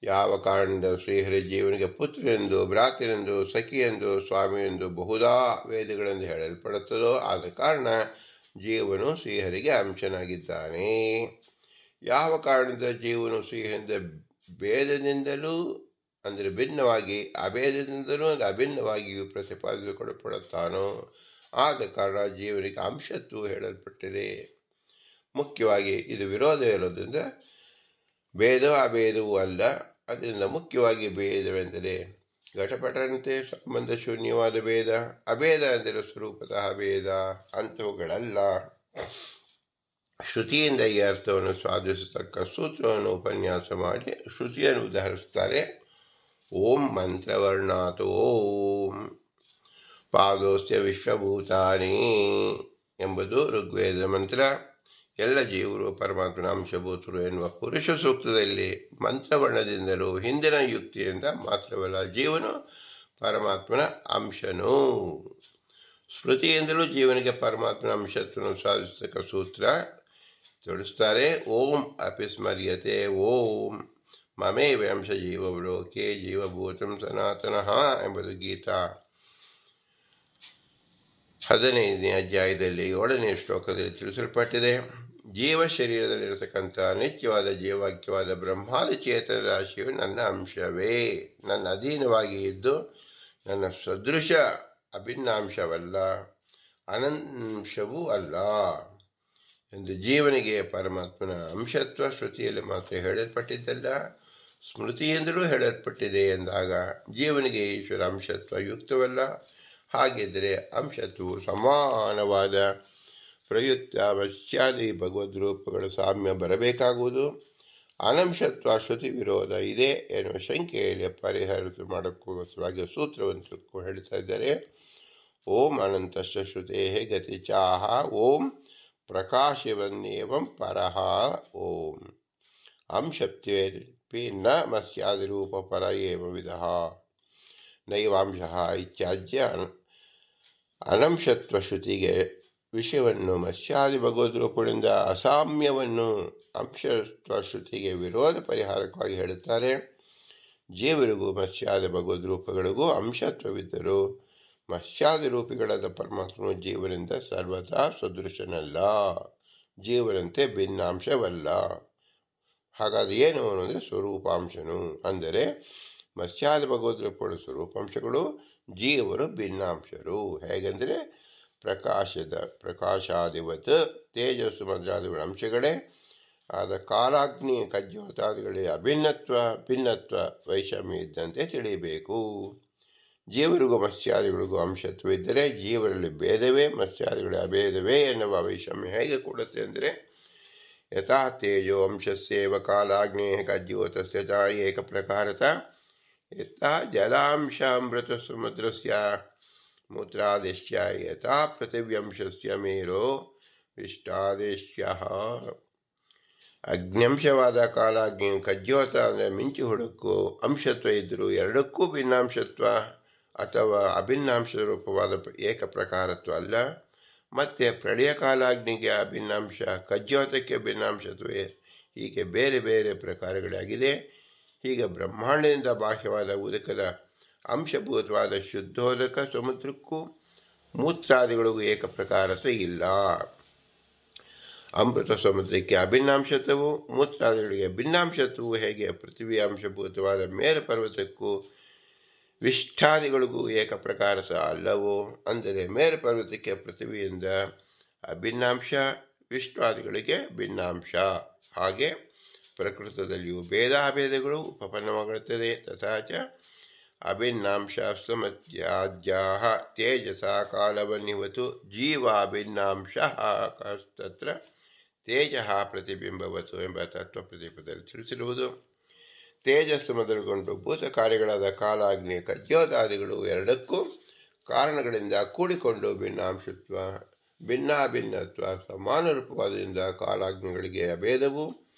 ಯಾವ ಕಾರಣದ ಶ್ರೀಹರಿ ಜೀವನಿಗೆ ಪುತ್ರನೆಂದು ಭ್ರಾತರೆಂದು ಸಖಿಯೆಂದು ಸ್ವಾಮಿಯೆಂದು ಬಹುಧಾ ವೇದಗಳೆಂದು ಹೇಳಲ್ಪಡುತ್ತದೋ ಆದ ಕಾರಣ ಜೀವನು ಶ್ರೀಹರಿಗೆ ಅಂಶನಾಗಿದ್ದಾನೆ. ಯಾವ ಕಾರಣದ ಜೀವನು ಶ್ರೀಹರಿಯಿಂದ ಭೇದದಿಂದಲೂ ಅಂದರೆ ಭಿನ್ನವಾಗಿ ಅಭೇದದಿಂದಲೂ ಅಂದರೆ ಅಭಿನ್ನವಾಗಿಯೂ ಪ್ರತಿಪಾದಿಸಿಕೊಳ್ಳಲ್ಪಡುತ್ತಾನೋ ಆದ ಕಾರಣ ಜೀವನಿಗೆ ಅಂಶತ್ವ ಹೇಳಲ್ಪಟ್ಟಿದೆ. ಮುಖ್ಯವಾಗಿ ಇದು ವಿರೋಧ ಇರೋದ್ರಿಂದ ಭೇದ ಅಭೇದವೂ ಅಲ್ಲ. ಅದರಿಂದ ಮುಖ್ಯವಾಗಿ ಭೇದವೆಂದರೆ ಘಟಪಟಂತೆ ಸಂಬಂಧ ಶೂನ್ಯವಾದ ಭೇದ. ಅಭೇದ ಅಂದರೆ ಸ್ವರೂಪತಃ ಭೇದ, ಅಂಥವುಗಳಲ್ಲ. ಶ್ರುತಿಯಿಂದ ಈ ಅರ್ಥವನ್ನು ಸಾಧಿಸತಕ್ಕ ಸೂತ್ರವನ್ನು ಉಪನ್ಯಾಸ ಮಾಡಿ ಶ್ರುತಿಯನ್ನು ಉದಾಹರಿಸುತ್ತಾರೆ. ಓಂ ಮಂತ್ರವರ್ಣಾತ್ ಓಂ ಪಾದೋಸ್ಯ ವಿಶ್ವಭೂತಾನಿ ಎಂಬುದು ಋಗ್ವೇದ ಮಂತ್ರ. ಎಲ್ಲ ಜೀವರು ಪರಮಾತ್ಮನ ಅಂಶಭೂತರು ಎನ್ನುವ ಪುರುಷ ಸೂಕ್ತದಲ್ಲಿ ಮಂತ್ರವರ್ಣದಿಂದಲೂ ಹಿಂದಿನ ಯುಕ್ತಿಯಿಂದ ಮಾತ್ರವಲ್ಲ ಜೀವನು ಪರಮಾತ್ಮನ ಅಂಶನು. ಸ್ಮೃತಿಯಿಂದಲೂ ಜೀವನಿಗೆ ಪರಮಾತ್ಮನ ಅಂಶತ್ವವನ್ನು ಸಾಧಿಸತಕ್ಕ ಸೂತ್ರ ತಿಳಿಸ್ತಾರೆ. ಓಂ ಅಪಿಸ್ಮರ್ಯತೆ ಓಂ ಮಮೇವ ಅಂಶ ಜೀವಲೋಕೆ ಜೀವಭೂತಂ ಸನಾತನಃ ಎಂಬುದು ಗೀತಾ 15ನೇ ಅಧ್ಯಾಯದಲ್ಲಿ 7ನೇ ಶ್ಲೋಕದಲ್ಲಿ ತಿಳಿಸಲ್ಪಟ್ಟಿದೆ. ಜೀವ ಶರೀರದಲ್ಲಿರತಕ್ಕಂಥ ನಿತ್ಯವಾದ ಜೀವಾಕ್ಯವಾದ ಬ್ರಹ್ಮಾದಿ ಚೇತನ ರಾಶಿಯು ನನ್ನ ಅಂಶವೇ, ನನ್ನ ಅಧೀನವಾಗಿ ಇದ್ದು ನನ್ನ ಸದೃಶ ಅಭಿನ್ನಾಂಶವಲ್ಲ, ಅನಂಶವೂ ಅಲ್ಲ ಎಂದು ಜೀವನಿಗೆ ಪರಮಾತ್ಮನ ಅಂಶತ್ವ ಶ್ರುತಿಯಲ್ಲಿ ಮಾತ್ರ ಹೇಳಲ್ಪಟ್ಟಿದ್ದಲ್ಲ, ಸ್ಮೃತಿಯಿಂದಲೂ ಹೇಳಲ್ಪಟ್ಟಿದೆ ಎಂದಾಗ ಜೀವನಿಗೆ ಈಶ್ವರ ಅಂಶತ್ವ ಯುಕ್ತವಲ್ಲ. ಹಾಗಿದ್ದರೆ ಅಂಶತ್ವವು ಸಮಾನವಾದ ಪ್ರಯುಕ್ತ ಮತ್ಸ್ಯಾದಿ ಭಗವದ್ರೂಪಗಳ ಸಾಮ್ಯ ಬರಬೇಕಾಗುವುದು. ಅನಂಶತ್ವ ಶ್ರುತಿ ವಿರೋಧ ಇದೆ ಎನ್ನುವ ಶಂಕೆಯಲ್ಲಿ ಪರಿಹರಿಸ ಮಾಡೋಕ್ಕೋಸ್ಕರವಾಗಿ ಸೂತ್ರವನ್ನು ಹೇಳ್ತಾ ಇದ್ದಾರೆ. ಓಂ ಅನಂತಶ್ಚ ಶ್ರುತೇ ಗತಿ ಚಾಹ ಓಂ ಪ್ರಕಾಶವನ್ನೇವಂ ಪರಃ ಓಂ ಅಂಶತ್ವೇಪಿ ನ ಮತ್ಸ್ಯಾದಿರೂಪ ಪರ ಏವ ವಿಧಃ ನೈವಾಂಶಃ ಇತ್ಯಾಜ್ಯ ಅನಂಶತ್ವ ಶ್ರುತಿಗೆ ವಿಷಯವನ್ನು ಮತ್ಸ್ಯಾದಿ ಭಗವದ್ರೂಪಗಳಿಂದ ಅಸಾಮ್ಯವನ್ನು ಅಂಶತ್ವ ಶ್ರುತಿಗೆ ವಿರೋಧ ಪರಿಹಾರಕ್ಕಾಗಿ ಹೇಳುತ್ತಾರೆ. ಜೀವರಿಗೂ ಮತ್ಸ್ಯಾದಿ ಭಗವದ್ರೂಪಗಳಿಗೂ ಅಂಶತ್ವವಿದ್ದರೂ ಮತ್ಸ್ಯಾದಿ ರೂಪಿಗಳಾದ ಪರಮಾತ್ಮನು ಜೀವನಿಂದ ಸರ್ವಥಾ ಸದೃಶನಲ್ಲ, ಜೀವನಂತೆ ಭಿನ್ನಾಂಶವಲ್ಲ. ಹಾಗಾದರೆ ಏನು ಅನ್ನೋದರೆ ಸ್ವರೂಪಾಂಶನು. ಅಂದರೆ ಮತ್ಸ್ಯಾದಿ ಭಗವದ್ರೂಪಗಳು ಸ್ವರೂಪಾಂಶಗಳು, ಜೀವರು ಭಿನ್ನಾಂಶರು. ಹೇಗೆಂದರೆ ಪ್ರಕಾಶಾದಿವತ್ ತೇಜಸ್ಸು ಮೊದಲಾದಗಳ ಅಂಶಗಳೇ ಆದ ಕಾಲಾಗ್ನಿ ಕಜ್ಜೋತಾದಿಗಳಿಗೆ ಭಿನ್ನತ್ವ ವೈಷಮ್ಯ ಇದ್ದಂತೆ ತಿಳಿಯಬೇಕು. ಜೀವರಿಗೂ ಮತ್ಸ್ಯಾದಿಗಳಿಗೂ ಅಂಶತ್ವವಿದ್ದರೆ ಜೀವರಲ್ಲಿ ಭೇದವೇ ಮತ್ಸ್ಯಾದಿಗಳ ಅಭೇದವೇ ಎನ್ನುವ ವೈಷಮ್ಯ ಹೇಗೆ ಕೊಡುತ್ತೆ ಅಂದರೆ ಯಥಾ ತೇಜೋ ಅಂಶಸ್ಯೇವ ಕಾಲಾಗ್ನೇ ಕಜ್ಜೋತಸ್ಯ ಚ ಏಕ ಪ್ರಕಾರತ ಯಥಾ ಜಲಾಂಶಾಮೃತ ಸಮುದ್ರಸ್ಯ ಮೂತ್ರಾದಿಶ್ಯ ಯಥಾ ಪೃಥಿವ್ಯಂಶಸ್ಯ ಮೇರೋ ವಿಷ್ಟಾದಿಶ್ಯ. ಅಗ್ನ್ಯಂಶವಾದ ಕಾಲಾಗ್ನಿ ಕಜ್ಜೋತ ಅಂದರೆ ಮಿಂಚು ಹುಡುಕು ಅಂಶತ್ವ ಇದ್ದರೂ ಎರಡಕ್ಕೂ ಭಿನ್ನಾಂಶತ್ವ ಅಥವಾ ಅಭಿನ್ನಾಂಶ ರೂಪವಾದ ಏಕಪ್ರಕಾರತ್ವ ಅಲ್ಲ. ಮತ್ತು ಪ್ರಳಯ ಕಾಲಾಗ್ನಿಗೆ ಅಭಿನ್ನಾಂಶ, ಕಜ್ಜೋತಕ್ಕೆ ಭಿನ್ನಾಂಶತ್ವೇ, ಹೀಗೆ ಬೇರೆ ಬೇರೆ ಪ್ರಕಾರಗಳಾಗಿದೆ. ಹೀಗೆ ಬ್ರಹ್ಮಾಂಡದಿಂದ ಬಾಹ್ಯವಾದ ಉದಕದ ಅಂಶಭೂತವಾದ ಶುದ್ಧೋದಕ ಸಮುದ್ರಕ್ಕೂ ಮೂತ್ರಾದಿಗಳಿಗೂ ಏಕಪ್ರಕಾರತ್ವ ಇಲ್ಲ. ಅಮೃತ ಸಮುದ್ರಕ್ಕೆ ಅಭಿನ್ನಾಂಶತ್ವವು, ಮೂತ್ರಾದಿಗಳಿಗೆ ಭಿನ್ನಾಂಶತ್ವವು ಹೇಗೆ ಪೃಥ್ವಿ ಅಂಶಭೂತವಾದ ಮೇರು ಪರ್ವತಕ್ಕೂ ವಿಷ್ಠಾದಿಗಳಿಗೂ ಏಕಪ್ರಕಾರತ್ವ ಅಲ್ಲವೋ, ಅಂದರೆ ಮೇರು ಪರ್ವತಕ್ಕೆ ಪೃಥ್ವಿಯಿಂದ ಅಭಿನ್ನಾಂಶ, ವಿಷ್ಠಾದಿಗಳಿಗೆ ಭಿನ್ನಾಂಶ. ಹಾಗೆ ಪ್ರಕೃತದಲ್ಲಿಯೂ ಭೇದಾಭೇದಗಳು ಉಪಪನ್ನವಾಗುತ್ತದೆ. ತಥಾಚ ಅಭಿನ್ನಾಂಶಾಸ್ತು ಮತ್ಯಾಜ್ಯಾಹ ತೇಜಸ ಕಾಲವನ್ನಿವತು ಜೀವಾಭಿನ್ನಾಂಶ ತತ್ರ ತೇಜ ಪ್ರತಿಬಿಂಬವತು ಎಂಬ ತತ್ವ ಪ್ರದೀಪದಲ್ಲಿ ತಿಳಿಸಿರುವುದು. ತೇಜಸ್ಸು ಮೊದಲುಗೊಂಡು ಭೂತ ಕಾರ್ಯಗಳಾದ ಕಾಲಾಗ್ನಿ ಕಜ್ಜೋತಾದಿಗಳು ಎರಡಕ್ಕೂ ಕಾರಣಗಳಿಂದ ಕೂಡಿಕೊಂಡು ಭಿನ್ನಾಭಿನ್ನತ್ವ ಸಮಾನ ರೂಪವಾದದಿಂದ ಕಾಲಾಗ್ನಿಗಳಿಗೆ ಅಭೇದವು,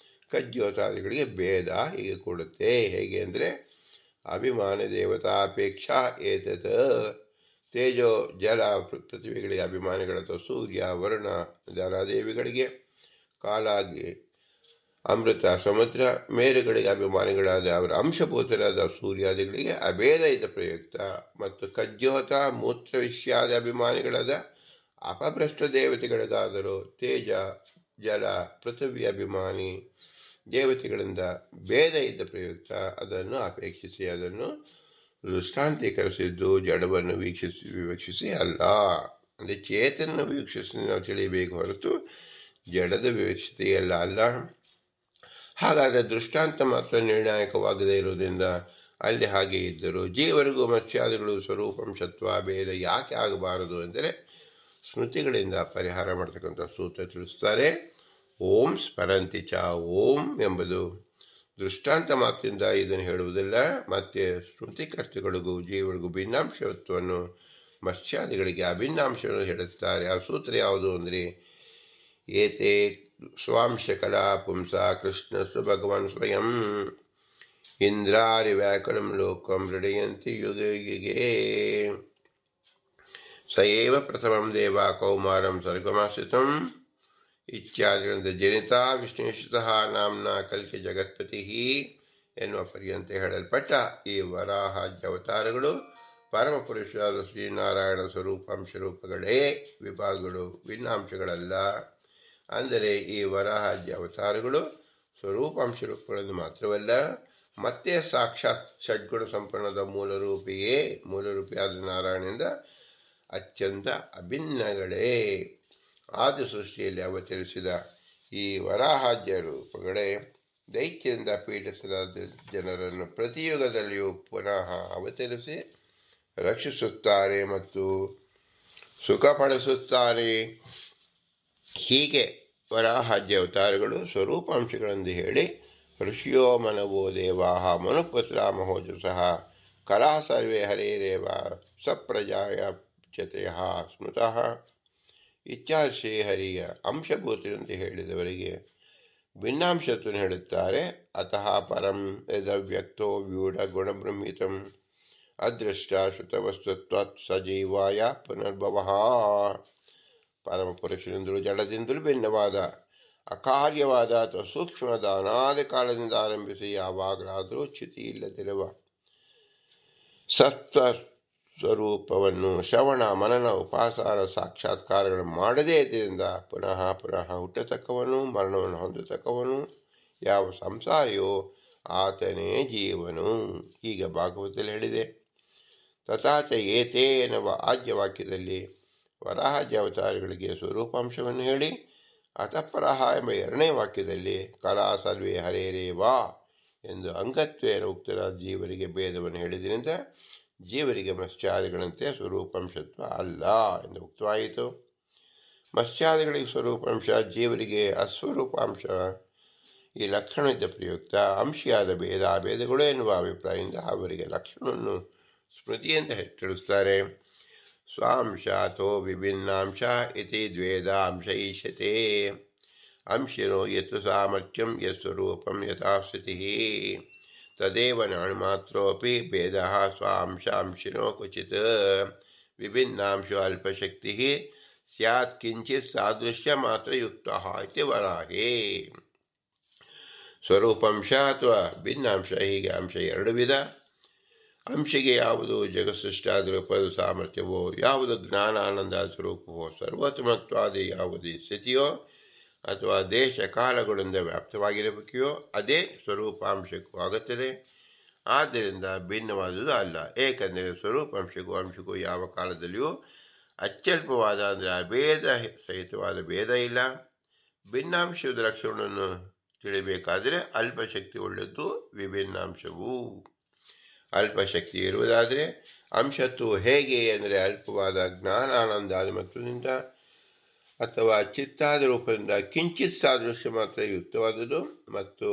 ಕಜ್ಜೋತಾದಿಗಳಿಗೆ ಭೇದ ಹೀಗೆ ಕೊಡುತ್ತೆ. ಹೇಗೆ ಅಂದರೆ ಅಭಿಮಾನ ದೇವತಾಪೇಕ್ಷಾ ಏತತ್ ತೇಜೋ ಜಲ ಪೃಥ್ವಿಗಳಿಗೆ ಅಭಿಮಾನಿಗಳಾದ ಸೂರ್ಯ ವರುಣ ಜಲಾದೇವಿಗಳಿಗೆ, ಕಾಲಾಗ್ನಿ ಅಮೃತ ಸಮುದ್ರ ಮೇರುಗಳಿಗೆ ಅಭಿಮಾನಿಗಳಾದ ಅವರ ಅಂಶಭೂತರಾದ ಸೂರ್ಯಾದಿಗಳಿಗೆ ಅಭೇದ ಇದ್ದ ಪ್ರಯುಕ್ತ, ಮತ್ತು ಕಜ್ಜೋತ ಮೂತ್ರ ವಿಷ್ಯಾದ ಅಭಿಮಾನಿಗಳಾದ ಅಪಭ್ರಷ್ಟ ದೇವತೆಗಳಿಗಾದರೂ ತೇಜ ಜಲ ಪೃಥ್ವಿ ಅಭಿಮಾನಿ ದೇವತೆಗಳಿಂದ ಭೇದ ಇದ್ದ ಪ್ರಯುಕ್ತ ಅದನ್ನು ಅಪೇಕ್ಷಿಸಿ ಅದನ್ನು ದೃಷ್ಟಾಂತೀಕರಿಸಿದ್ದು ಜಡವನ್ನು ವಿವಕ್ಷಿಸಿ ಅಲ್ಲ. ಅಂದರೆ ಚೇತನ ವೀಕ್ಷಿಸಿ ನಾವು ತಿಳಿಯಬೇಕು ಹೊರತು ಜಡದ ವಿವಕ್ಷತೆಯಲ್ಲ ಅಲ್ಲ. ಹಾಗಾದರೆ ದೃಷ್ಟಾಂತ ಮಾತ್ರ ನಿರ್ಣಾಯಕವಾಗದೇ ಇರುವುದರಿಂದ ಅಲ್ಲಿ ಹಾಗೆ ಇದ್ದರು ಜೀವರಿಗೂ ಮತ್ಸ್ಯಾದಿಗಳು ಸ್ವರೂಪಂಶತ್ವ ಭೇದ ಯಾಕೆ ಆಗಬಾರದು ಎಂದರೆ ಸ್ಮೃತಿಗಳಿಂದ ಪರಿಹಾರ ಮಾಡ್ತಕ್ಕಂಥ ಸೂತ್ರ ತಿಳಿಸ್ತಾರೆ. ಓಂ ಸ್ಮರಂತಿ ಚ ಓಂ ಎಂಬುದು ದೃಷ್ಟಾಂತ ಮಾತ್ರದಿಂದ ಇದನ್ನು ಹೇಳುವುದಿಲ್ಲ. ಮತ್ತು ಸ್ಮೃತಿಕರ್ತಗಳಿಗೂ ಜೀವರಿಗೂ ಭಿನ್ನಾಂಶತ್ವವನ್ನು ಮತ್ಸ್ಯಾದಿಗಳಿಗೆ ಅಭಿನ್ನಾಂಶವನ್ನು ಹೇಳುತ್ತಾರೆ. ಆ ಸೂತ್ರ ಯಾವುದು ಅಂದರೆ ಏತೆ ಸ್ವಾಂಶಕಲಾ ಪುಂಸ ಕೃಷ್ಣಸ್ತು ಭಗವಾನ್ ಸ್ವಯಂ ಇಂದ್ರಾರಿ ವ್ಯಾಕರಂ ಲೋಕಂ ಹೃದಯಂತಿ ಯುಗೆ ಯುಗೆ ಸಯೇವ ಪ್ರಥಮಂ ದೇವ ಕೌಮಾರಂ ಸರ್ಗಮಾಶ್ರಿತಂ ಇತ್ಯಾದಿಗಳಿಂದ ಜನಿತಾ ವಿಷ್ಣುಶ್ರಿತಃ ನಾಮ್ನ ಕಲ್ಕಿ ಜಗತ್ಪತಿ ಎನ್ನುವ ಪರ್ಯಂತ ಹೇಳಲ್ಪಟ್ಟ ಈ ವರಾಹಾದ್ಯ ಅವತಾರಗಳು ಪರಮಪುರುಷರಾದ ಶ್ರೀನಾರಾಯಣ ಸ್ವರೂಪಾಂಶ ರೂಪಗಳೇ, ವಿಭಾಗಗಳು ಭಿನ್ನಾಂಶಗಳಲ್ಲ. ಅಂದರೆ ಈ ವರಾಹಾದಿ ಅವತಾರಗಳು ಸ್ವರೂಪಾಂಶ ರೂಪಗಳನ್ನು ಮಾತ್ರವಲ್ಲ, ಮತ್ತೆ ಸಾಕ್ಷಾತ್ ಷಡ್ಗುಣ ಸಂಪನ್ನದ ಮೂಲರೂಪಿಯಾದ ನಾರಾಯಣನಿಂದ ಅತ್ಯಂತ ಅಭಿನ್ನಗಳೇ. ಆದಿ ಸೃಷ್ಟಿಯಲ್ಲಿ ಅವತರಿಸಿದ ಈ ವರಾಹಾದ್ಯ ರೂಪಗಳೇ ದೈತ್ಯದಿಂದ ಪೀಡಿಸಲಾದ ಜನರನ್ನು ಪ್ರತಿಯುಗದಲ್ಲಿಯೂ ಪುನಃ ಅವತರಿಸಿ ರಕ್ಷಿಸುತ್ತಾರೆ ಮತ್ತು ಸುಖಪಡಿಸುತ್ತಾರೆ. ಹೀಗೆ ವರಾಹಾದ್ಯ ಅವತಾರಗಳು ಸ್ವರೂಪಾಂಶಗಳೆಂದು ಹೇಳಿ ಋಷಿಯೋ ಮನವೋ ದೇವಾಹ ಮನುಪುತ್ರ ಮಹೋಜಸಃ ಕಲಾ ಸರ್ವೇ ಹರೇರೇವ ಸಪ್ರಜಾಯ ಜತೆಯ ಸ್ಮೃತಃ ಇತ್ಯಾದಿ ಶ್ರೀಹರಿಯ ಅಂಶಭೂತರಂತೆ ಹೇಳಿದವರಿಗೆ ಭಿನ್ನಾಂಶತ್ವವನ್ನು ಹೇಳುತ್ತಾರೆ. ಅತಃ ಪರಂ ಯದವ್ಯಕ್ತೋ ವ್ಯೂಢ ಗುಣಬ್ರಹ್ಮಿತಂ ಅದೃಷ್ಟ ಶ್ರುತವಸ್ತುತ್ವತ್ ಸಜೀವಾಯ ಪುನರ್ಭವ. ಪರಮಪುರುಷರಿಂದಲೂ ಜಡದಿಂದಲೂ ಭಿನ್ನವಾದ ಅಕಾರ್ಯವಾದ ಅಥವಾ ಸೂಕ್ಷ್ಮವಾದ ಅನಾದಿ ಕಾಲದಿಂದ ಆರಂಭಿಸಿ ಯಾವಾಗಲಾದರೂ ಚ್ಯುತಿ ಇಲ್ಲದಿರುವ ಸತ್ವ ಸ್ವರೂಪವನ್ನು ಶ್ರವಣ ಮನನ ಉಪಾಸನ ಸಾಕ್ಷಾತ್ಕಾರಗಳನ್ನು ಮಾಡದೇ ಇದರಿಂದ ಪುನಃ ಪುನಃ ಹುಟ್ಟತಕ್ಕವನು ಮರಣವನ್ನು ಹೊಂದತಕ್ಕವನು ಯಾವ ಸಂಸಾರಿಯೋ ಆತನೇ ಜೀವನು. ಈಗ ಭಾಗವತದಲ್ಲಿ ಹೇಳಿದೆ. ತಥಾಚ ಏತೇ ಎನ್ನುವ ಆದ್ಯವಾಕ್ಯದಲ್ಲಿ ವರಾಹಾದ್ಯ ಅವತಾರಗಳಿಗೆ ಸ್ವರೂಪಾಂಶವನ್ನು ಹೇಳಿ, ಅತಃಪರಃ ಎಂಬ ಎರಡನೇ ವಾಕ್ಯದಲ್ಲಿ ಕಲಾ ಸರ್ವೇ ಹರೇರೇವಾ ಎಂದು ಅಂಗತ್ವೇನ ಉಕ್ತರಾದ ಜೀವರಿಗೆ ಭೇದವನ್ನು ಹೇಳಿದ್ರಿಂದ ಜೀವರಿಗೆ ಮತ್ಸ್ಯಾದಿಗಳಂತೆ ಸ್ವರೂಪಾಂಶತ್ವ ಅಲ್ಲ ಎಂದು ಉಕ್ತವಾಯಿತು. ಮತ್ಸ್ಯಾದಿಗಳಿಗೆ ಸ್ವರೂಪಾಂಶ, ಜೀವರಿಗೆ ಅಸ್ವರೂಪಾಂಶ. ಈ ಲಕ್ಷಣದ ಪ್ರಯುಕ್ತ ಅಂಶಿಯಾದ ಭೇದಾಭೇದಗಳು ಎನ್ನುವ ಅಭಿಪ್ರಾಯದಿಂದ ಅವರಿಗೆ ಲಕ್ಷಣವನ್ನು ಸ್ಮೃತಿಯಿಂದ ತಿಳಿಸ್ತಾರೆ. ಸ್ವಾಂಶಾತೋ ವಿಭಿನ್ನಾಂಶ ಇತಿ ದ್ವೇದ ಅಂಶ ಈಶತೆ ಅಂಶಿನೋ ಯತ್ ಸಾಮರ್ಥ್ಯಂ ಯಸ್ವರೂಪಂ ಯಥಾಸ್ಥಿತಿ ತದೇವ ನಾಣ್ಮಾತ್ರೋಪಿ ಭೇದ ಸ್ವಾಂಶಾಂಶಿನೋ ಕ್ವಚಿತ್ ವಿಭಿನ್ನಾಂಶೋ ಅಲ್ಪಶಕ್ತಿ ಸ್ಯಾತ್ ಕಿಂಚಿತ್ ಸಾದೃಶ್ಯ ಮಾತ್ರ ಯುಕ್ತ ಇತಿ ವರಾಹೇ. ಸ್ವರೂಪಾಂಶ ಅಥವಾ ಭಿನ್ನಾಂಶ, ಹೀಗೆ ಅಂಶ ಎರಡು ವಿಧ. ಅಂಶಿಗೆ ಯಾವುದು ಜಗತ್ಸೃಷ್ಟಾದ ರೂಪದ ಸಾಮರ್ಥ್ಯವೋ, ಯಾವುದು ಜ್ಞಾನಾನಂದ ಸ್ವರೂಪವೋ, ಸರ್ವೋತ್ತಮತ್ವಾದಿ ಯಾವುದು ಸ್ಥಿತಿಯೋ ಅಥವಾ ದೇಶ ಕಾಲಗಳಿಂದ ವ್ಯಾಪ್ತವಾಗಿರಬೇಕೆಯೋ ಅದೇ ಸ್ವರೂಪಾಂಶಕ್ಕೂ ಆಗುತ್ತದೆ. ಆದ್ದರಿಂದ ಭಿನ್ನವಾದುದು ಅಲ್ಲ. ಏಕೆಂದರೆ ಸ್ವರೂಪಾಂಶಕ್ಕೂ ಅಂಶಕ್ಕೂ ಯಾವ ಕಾಲದಲ್ಲಿಯೂ ಅತ್ಯಲ್ಪವಾದ ಅಂದರೆ ಅಭೇದ ಸಹಿತವಾದ ಭೇದ ಇಲ್ಲ. ಭಿನ್ನಾಂಶದ ಲಕ್ಷಣವನ್ನು ತಿಳಿಬೇಕಾದರೆ ಅಲ್ಪಶಕ್ತಿ ಉಳ್ಳದ್ದು ವಿಭಿನ್ನಾಂಶವು. ಅಲ್ಪಶಕ್ತಿ ಇರುವುದಾದರೆ ಅಂಶತ್ವ ಹೇಗೆ ಅಂದರೆ ಅಲ್ಪವಾದ ಜ್ಞಾನಾನಂದಾದಿ ಮತ್ತದಿಂದ ಅಥವಾ ಚಿತ್ತಾದ ರೂಪದಿಂದ ಕಿಂಚಿತ್ ಸಾದೃಶ್ಯ ಮಾತ್ರ ಯುಕ್ತವಾದುದು. ಮತ್ತು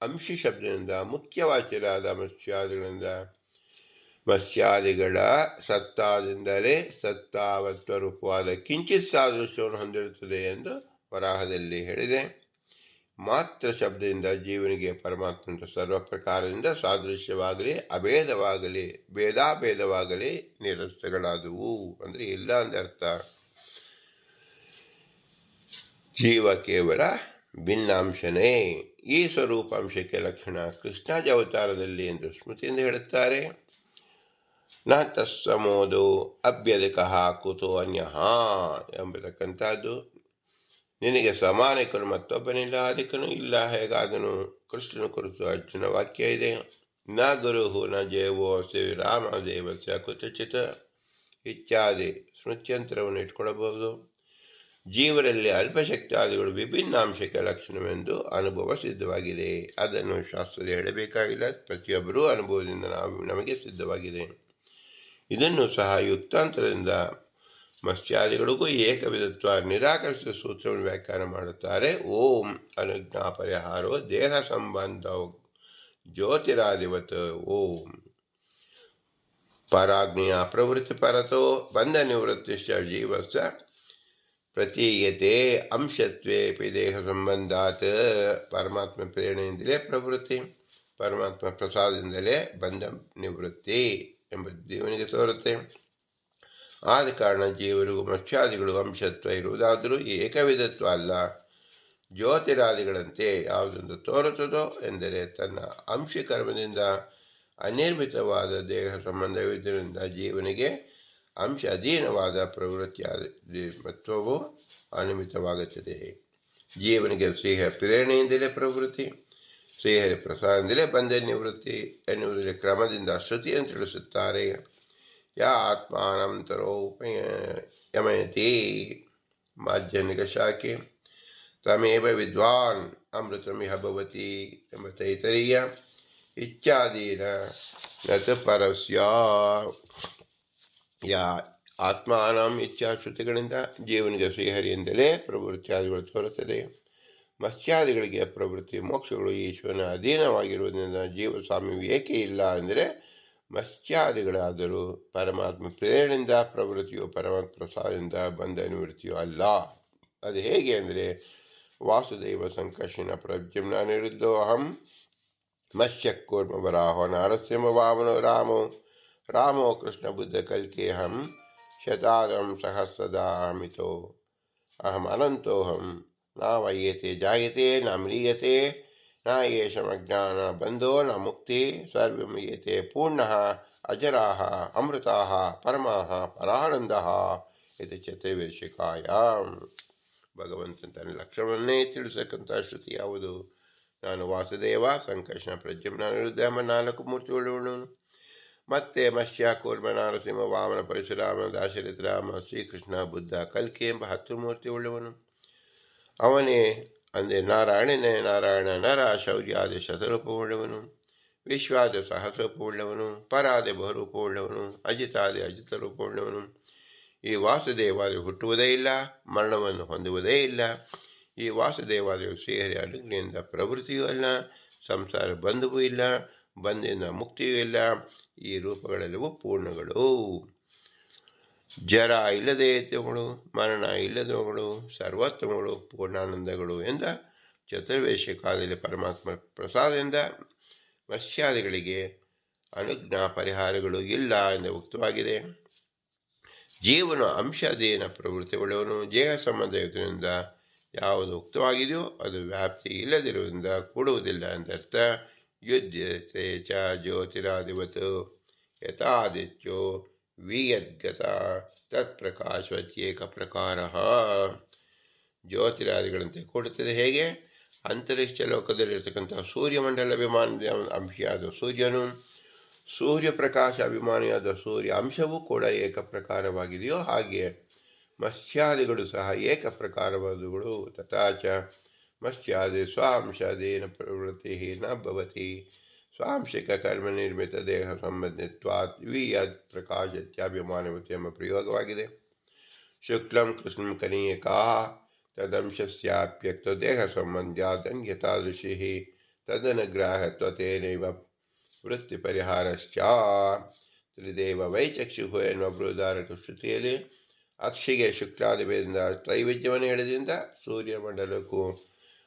ಅಂಶಿ ಶಬ್ದದಿಂದ ಮುಖ್ಯವಾಚ್ಯರಾದ ಮತ್ಸ್ಯಾದಿಗಳ ಸತ್ತಾದಿಂದಲೇ ಸತ್ತಾವತ್ವ ರೂಪವಾದ ಕಿಂಚಿತ್ ಸಾದೃಶ್ಯವನ್ನು ಹೊಂದಿರುತ್ತದೆ ಎಂದು ವರಾಹದಲ್ಲಿ ಹೇಳಿದೆ. ಮಾತ್ರ ಶಬ್ದದಿಂದ ಜೀವನಿಗೆ ಪರಮಾತ್ಮನ ಸರ್ವ ಪ್ರಕಾರದಿಂದ ಸಾದೃಶ್ಯವಾಗಲಿ ಅಭೇದವಾಗಲಿ ಭೇದಾಭೇದವಾಗಲಿ ನಿರಸ್ತಗಳಾದವು ಅಂದರೆ ಇಲ್ಲ ಅಂದರ್ಥ. ಜೀವ ಕೇವಲ ಭಿನ್ನಾಂಶನೇ. ಈ ಸ್ವರೂಪಾಂಶಕ್ಕೆ ಲಕ್ಷಣ ಕೃಷ್ಣಾಜ ಅವತಾರದಲ್ಲಿ ಎಂದು ಸ್ಮೃತಿಯಿಂದ ಹೇಳುತ್ತಾರೆ. ನ ತತ್ಸಮೋದೋ ಅಭ್ಯಧಿಕಃ ಕುತೋ ಅನ್ಯಃ ಎಂಬತಕ್ಕಂಥದ್ದು. ನಿನಗೆ ಸಮಾನಿಕನು ಮತ್ತೊಬ್ಬನಿಲ್ಲ, ಅಧಿಕನು ಇಲ್ಲ, ಹೇಗಾದನು ಕೃಷ್ಣನ ಕುರಿತು ಅರ್ಜುನ ವಾಕ್ಯ ಇದೆ. ನ ಗುರು ನ ಜೇವೋ ಶ್ರೀರಾಮದೇವಸ್ಯ ಕುತಚಿತ್ ಇತ್ಯಾದಿ ಸ್ಮೃತ್ಯಂತರವನ್ನು ಇಟ್ಕೊಳ್ಳಬಹುದು. ಜೀವರಲ್ಲಿ ಅಲ್ಪಶಕ್ತಿಯಾದಿಗಳು ವಿಭಿನ್ನಾಂಶಕ್ಕೆ ಲಕ್ಷಣವೆಂದು ಅನುಭವ ಸಿದ್ಧವಾಗಿದೆ. ಅದನ್ನು ಶಾಸ್ತ್ರದಲ್ಲಿ ಹೇಳಬೇಕಾಗಿಲ್ಲ, ಪ್ರತಿಯೊಬ್ಬರೂ ಅನುಭವದಿಂದ ನಮಗೆ ಸಿದ್ಧವಾಗಿದೆ. ಇದನ್ನು ಸಹ ಯುಕ್ತಾಂತರದಿಂದ ಮತ್ಸ್ಯಾದಿಗಳಿಗೂ ಏಕವಿಧತ್ವ ನಿರಾಕರಿಸಿದ ಸೂತ್ರವನ್ನು ವ್ಯಾಖ್ಯಾನ ಮಾಡುತ್ತಾರೆ. ಓಂ ಅನುಜ್ಞಾ ಪರಿಹಾರೋ ದೇಹ ಸಂಬಂಧ ಜ್ಯೋತಿರಾದಿವತ್ ಓಂ ಪರಾಜ್ಞೆಯ ಪ್ರವೃತ್ತಿ ಪರತೋ ಬಂಧ ನಿವೃತ್ತಿಶ್ಚ ಜೀವಸ್ಯ ಪ್ರತೀಯತೆ ಅಂಶತ್ವೇ ದೇಹ ಸಂಬಂಧಾತ್. ಪರಮಾತ್ಮ ಪ್ರೇರಣೆಯಿಂದಲೇ ಪ್ರವೃತ್ತಿ, ಪರಮಾತ್ಮ ಪ್ರಸಾದದಿಂದಲೇ ಬಂಧ ನಿವೃತ್ತಿ ಎಂಬುದು ಜೀವನಿಗೆ ತೋರುತ್ತೆ. ಆದ ಕಾರಣ ಜೀವರಿಗೂ ಮತ್ಸ್ಯಾದಿಗಳು ಅಂಶತ್ವ ಇರುವುದಾದರೂ ಏಕವಿಧತ್ವ ಅಲ್ಲ. ಜ್ಯೋತಿರಾದಿಗಳಂತೆ ಯಾವುದೊಂದು ತೋರುತ್ತದೋ ಎಂದರೆ ತನ್ನ ಅಂಶಕರ್ಮದಿಂದ ಅನಿರ್ಮಿತವಾದ ದೇಹ ಸಂಬಂಧವಿದ್ದರಿಂದ ಜೀವನಿಗೆ ಅಂಶ ಅಧೀನವಾದ ಪ್ರವೃತ್ತಿಯಾದ ಮತ್ವವು ಅನಿಮಿತವಾಗುತ್ತದೆ. ಜೀವನಿಗೆ ಶ್ರೀಹರ ಪ್ರೇರಣೆಯಿಂದಲೇ ಪ್ರವೃತ್ತಿ, ಶ್ರೀಹರಿ ಪ್ರಸಾದದಿಂದಲೇ ಬಂಧ ನಿವೃತ್ತಿ ಎನ್ನುವುದರಲ್ಲಿ ಕ್ರಮದಿಂದ ಶ್ರುತಿಯನ್ನು ತಿಳಿಸುತ್ತಾರೆ. ಯಾ ಆತ್ಮಾನಂತರೋಪಯಮಯತಿ ಮಾಧ್ಯನಿಕ ಶಾಖೆ ತಮೇವ ವಿದ್ವಾನ್ ಅಮೃತಮಿಹ ಭವತಿ ಎಂಬ ತೈತರೀಯ ಇತ್ಯಾದೀನ ನತ ಪರಸ್ಯ. ಯಾ ಆತ್ಮಾನಂ ಇಚ್ಛಾಶ್ರುತಿಗಳಿಂದ ಜೀವನಿಗೆ ಶ್ರೀಹರಿಯಿಂದಲೇ ಪ್ರವೃತ್ತಿಯಾದಿಗಳು ತೋರುತ್ತದೆ. ಮತ್ಸ್ಯಾದಿಗಳಿಗೆ ಪ್ರವೃತ್ತಿ ಮೋಕ್ಷಗಳು ಈಶ್ವರನ ಅಧೀನವಾಗಿರುವುದರಿಂದ ಜೀವಸ್ವಾಮ್ಯವು ಏಕೆ ಇಲ್ಲ ಅಂದರೆ ಮತ್ಸ್ಯಾದಿಗಳಾದರೂ ಪರಮಾತ್ಮ ಪ್ರೇರಣೆಯಿಂದ ಪ್ರವೃತ್ತಿಯು ಪರಮಾತ್ಮ ಪ್ರಸಾದದಿಂದ ಬಂಧ ನಿವೃತ್ತಿಯೂ ಅಲ್ಲ. ಅದು ಹೇಗೆ ಅಂದರೆ ವಾಸುದೇವ ಸಂಕರ್ಷಣ ಪ್ರಜ್ಞಂನ ನಿರುದ್ಧೋ ಅಹಂ ಮತ್ಸ್ಯ ಕೂರ್ಮ ವರಾಹೋ ನಾರಸಿಂಹ ವಾಮನೋ ರಾಮೋ ಕೃಷ್ಣ ಬುದ್ಧ ಕಲ್ಕೇಹಂ ಶತಾದಂ ಸಹಸ್ರದಾಮಿತೋ ಅಹಂ ಅನಂತೋಹಂ ನ ವಯ್ಯತೆ ಜಾಯತೆ ನ ಮ್ರಿಯತೆ ನ ಯೇಷಮಜ್ಞಾನ ಬಂಧೋ ನ ಮುಕ್ತಿ ಸರ್ವಮೀಯತೆ ಪೂರ್ಣಃ ಅಜರಾಃ ಅಮೃತಾಃ ಪರಮಾಃ ಪರಾನಂದಃ ಇದು ಚತುರ್ವೇಶಿಕಾಯಾಂ. ಭಗವಂತನ ತನ್ನ ಲಕ್ಷಣವನ್ನೇ ತಿಳಿಸಕ್ಕಂಥ ಶ್ರುತಿ ಯಾವುದು? ನಾನು ವಾಸುದೇವ ಸಂಕರ್ಷಣ ಪ್ರಜ್ಞಂನ ನಿರುದ್ಧ ಎಂಬ 4 ಮೂರ್ತಿಯುಳ್ಳವನು. ಮತ್ತೆ ಮತ್ಸ್ಯ ಕೂರ್ಮ ನಾರಸಿಂಹ ವಾಮನ ಪರಶುರಾಮ ದಾಶರಥ ರಾಮ ಶ್ರೀಕೃಷ್ಣ ಬುದ್ಧ ಕಲ್ಕಿ ಎಂಬ 10 ಮೂರ್ತಿಯುಳ್ಳವನು. ಅವನೇ ಅಂದರೆ ನಾರಾಯಣನೇ ನಾರಾಯಣ ನರ ಶೌರ್ಯಾದಿ ಶತರೂಪವುಳ್ಳವನು, ವಿಶ್ವಾದಿ ಸಹಸ್ರರೂಪವುಳ್ಳವನು, ಪರಾದಿ ಬಹುರೂಪವುಳ್ಳವನು, ಅಜಿತಾದಿ ಅಜಿತ ರೂಪವುಳ್ಳವನು. ಈ ವಾಸುದೇವಾದಿ ಹುಟ್ಟುವುದೇ ಇಲ್ಲ, ಮರಣವನ್ನು ಹೊಂದುವುದೇ ಇಲ್ಲ. ಈ ವಾಸುದೇವಾದಿಯು ಶ್ರೀಹರಿ ಅನುಜ್ಞೆಯಿಂದ ಪ್ರವೃತ್ತಿಯೂ ಅಲ್ಲ, ಸಂಸಾರ ಬಂಧವೂ ಇಲ್ಲ, ಬಂಧಿನ ಮುಕ್ತಿಯೂ ಇಲ್ಲ. ಈ ರೂಪಗಳೆಲ್ಲವೂ ಪೂರ್ಣಗಳು. ಜರ ಇಲ್ಲದೆ ಇದ್ದವುಗಳು, ಮರಣ ಇಲ್ಲದವುಗಳು, ಸರ್ವೋತ್ತಮಗಳು, ಪೂರ್ಣಾನಂದಗಳು ಎಂದ ಚತುರ್ವೇಶಿಕಾದಲ್ಲಿ ಪರಮಾತ್ಮ ಪ್ರಸಾದದಿಂದ ಮತ್ಸ್ಯಾದಿಗಳಿಗೆ ಅನುಜ್ಞಾ ಪರಿಹಾರಗಳು ಇಲ್ಲ ಎಂದು ಉಕ್ತವಾಗಿದೆ. ಜೀವನ ಅಂಶಾಧೀನ ಪ್ರವೃತ್ತಿ ಉಳ್ಳವನು ದೇಹ ಸಂಬಂಧಯುತದಿಂದ ಯಾವುದು ಉಕ್ತವಾಗಿದೆಯೋ ಅದು ವ್ಯಾಪ್ತಿ ಇಲ್ಲದಿರುವುದರಿಂದ ಕೂಡುವುದಿಲ್ಲ ಎಂದರ್ಥ. ಯುಜ್ಯತೆ ಚ ಜ್ಯೋತಿರಾದಿವತ್ ಯಥಾದಿತ್ಯೋ ವಿಯದ್ಗತ ತತ್ಪ್ರಕಾಶವತ್ಯೇಕ ಪ್ರಕಾರ. ಜ್ಯೋತಿರಾದಿಗಳಂತೆ ಕೂಡುತ್ತದೆ ಹೇಗೆ? ಅಂತರಿಕ್ಷ ಲೋಕದಲ್ಲಿರ್ತಕ್ಕಂಥ ಸೂರ್ಯಮಂಡಲ ಅಭಿಮಾನದ ಅಂಶಿಯಾದ ಸೂರ್ಯನು, ಸೂರ್ಯಪ್ರಕಾಶ ಅಭಿಮಾನಿಯಾದ ಸೂರ್ಯ ಅಂಶವೂ ಕೂಡ ಏಕಪ್ರಕಾರವಾಗಿದೆಯೋ ಹಾಗೆಯೇ ಮತ್ಸ್ಯಾದಿಗಳು ಸಹ ಏಕಪ್ರಕಾರವಾದವುಗಳು. ತಥಾಚ ಮತ್ಸ್ಯಾದಿ ಸ್ವಾಂಶಾದೇನ ಪ್ರವೃತ್ತಿ ನ ಭವತಿ ಸ್ವಾಂಶಿಕ ಕರ್ಮ ನಿರ್ಮಿತ ದೇಹ ಸಂಬಂಧಿತ್ವಾತ್ ವಿಯದ್ ಪ್ರಕಾಶತ್ಯಾಭಿಮಾನವತಿ ಎಂಬ ಪ್ರಯೋಗವಾಗಿದೆ. ಶುಕ್ಲಂ ಕೃಷ್ಣಂ ಕನೀಯಕಾ ತದಂಶಸ್ಯಾಪ್ಯಕ್ತ ದೇಹ ಸಂಬಂಧ್ಯಾದನ್ಯತಾದೃಶಿ ತದನುಗ್ರಾಹತ್ವತೇನೈವ ವೃತ್ತಿ ಪರಿಹಾರಶ್ಚ. ತ್ರಿದೇವ ವೈಚಕ್ಷುಹು ಎನ್ನುವ ಬೃಹದಾರಕ ಶ್ರುತಿಯಲ್ಲಿ ಅಕ್ಷಿಗೆ ಶುಕ್ಲಾದಿ ಭೇದದಿಂದ ತ್ರೈವಿಧ್ಯವನ್ನು ಹೇಳಿದ್ರಿಂದ ಸೂರ್ಯಮಂಡಲಕ್ಕೂ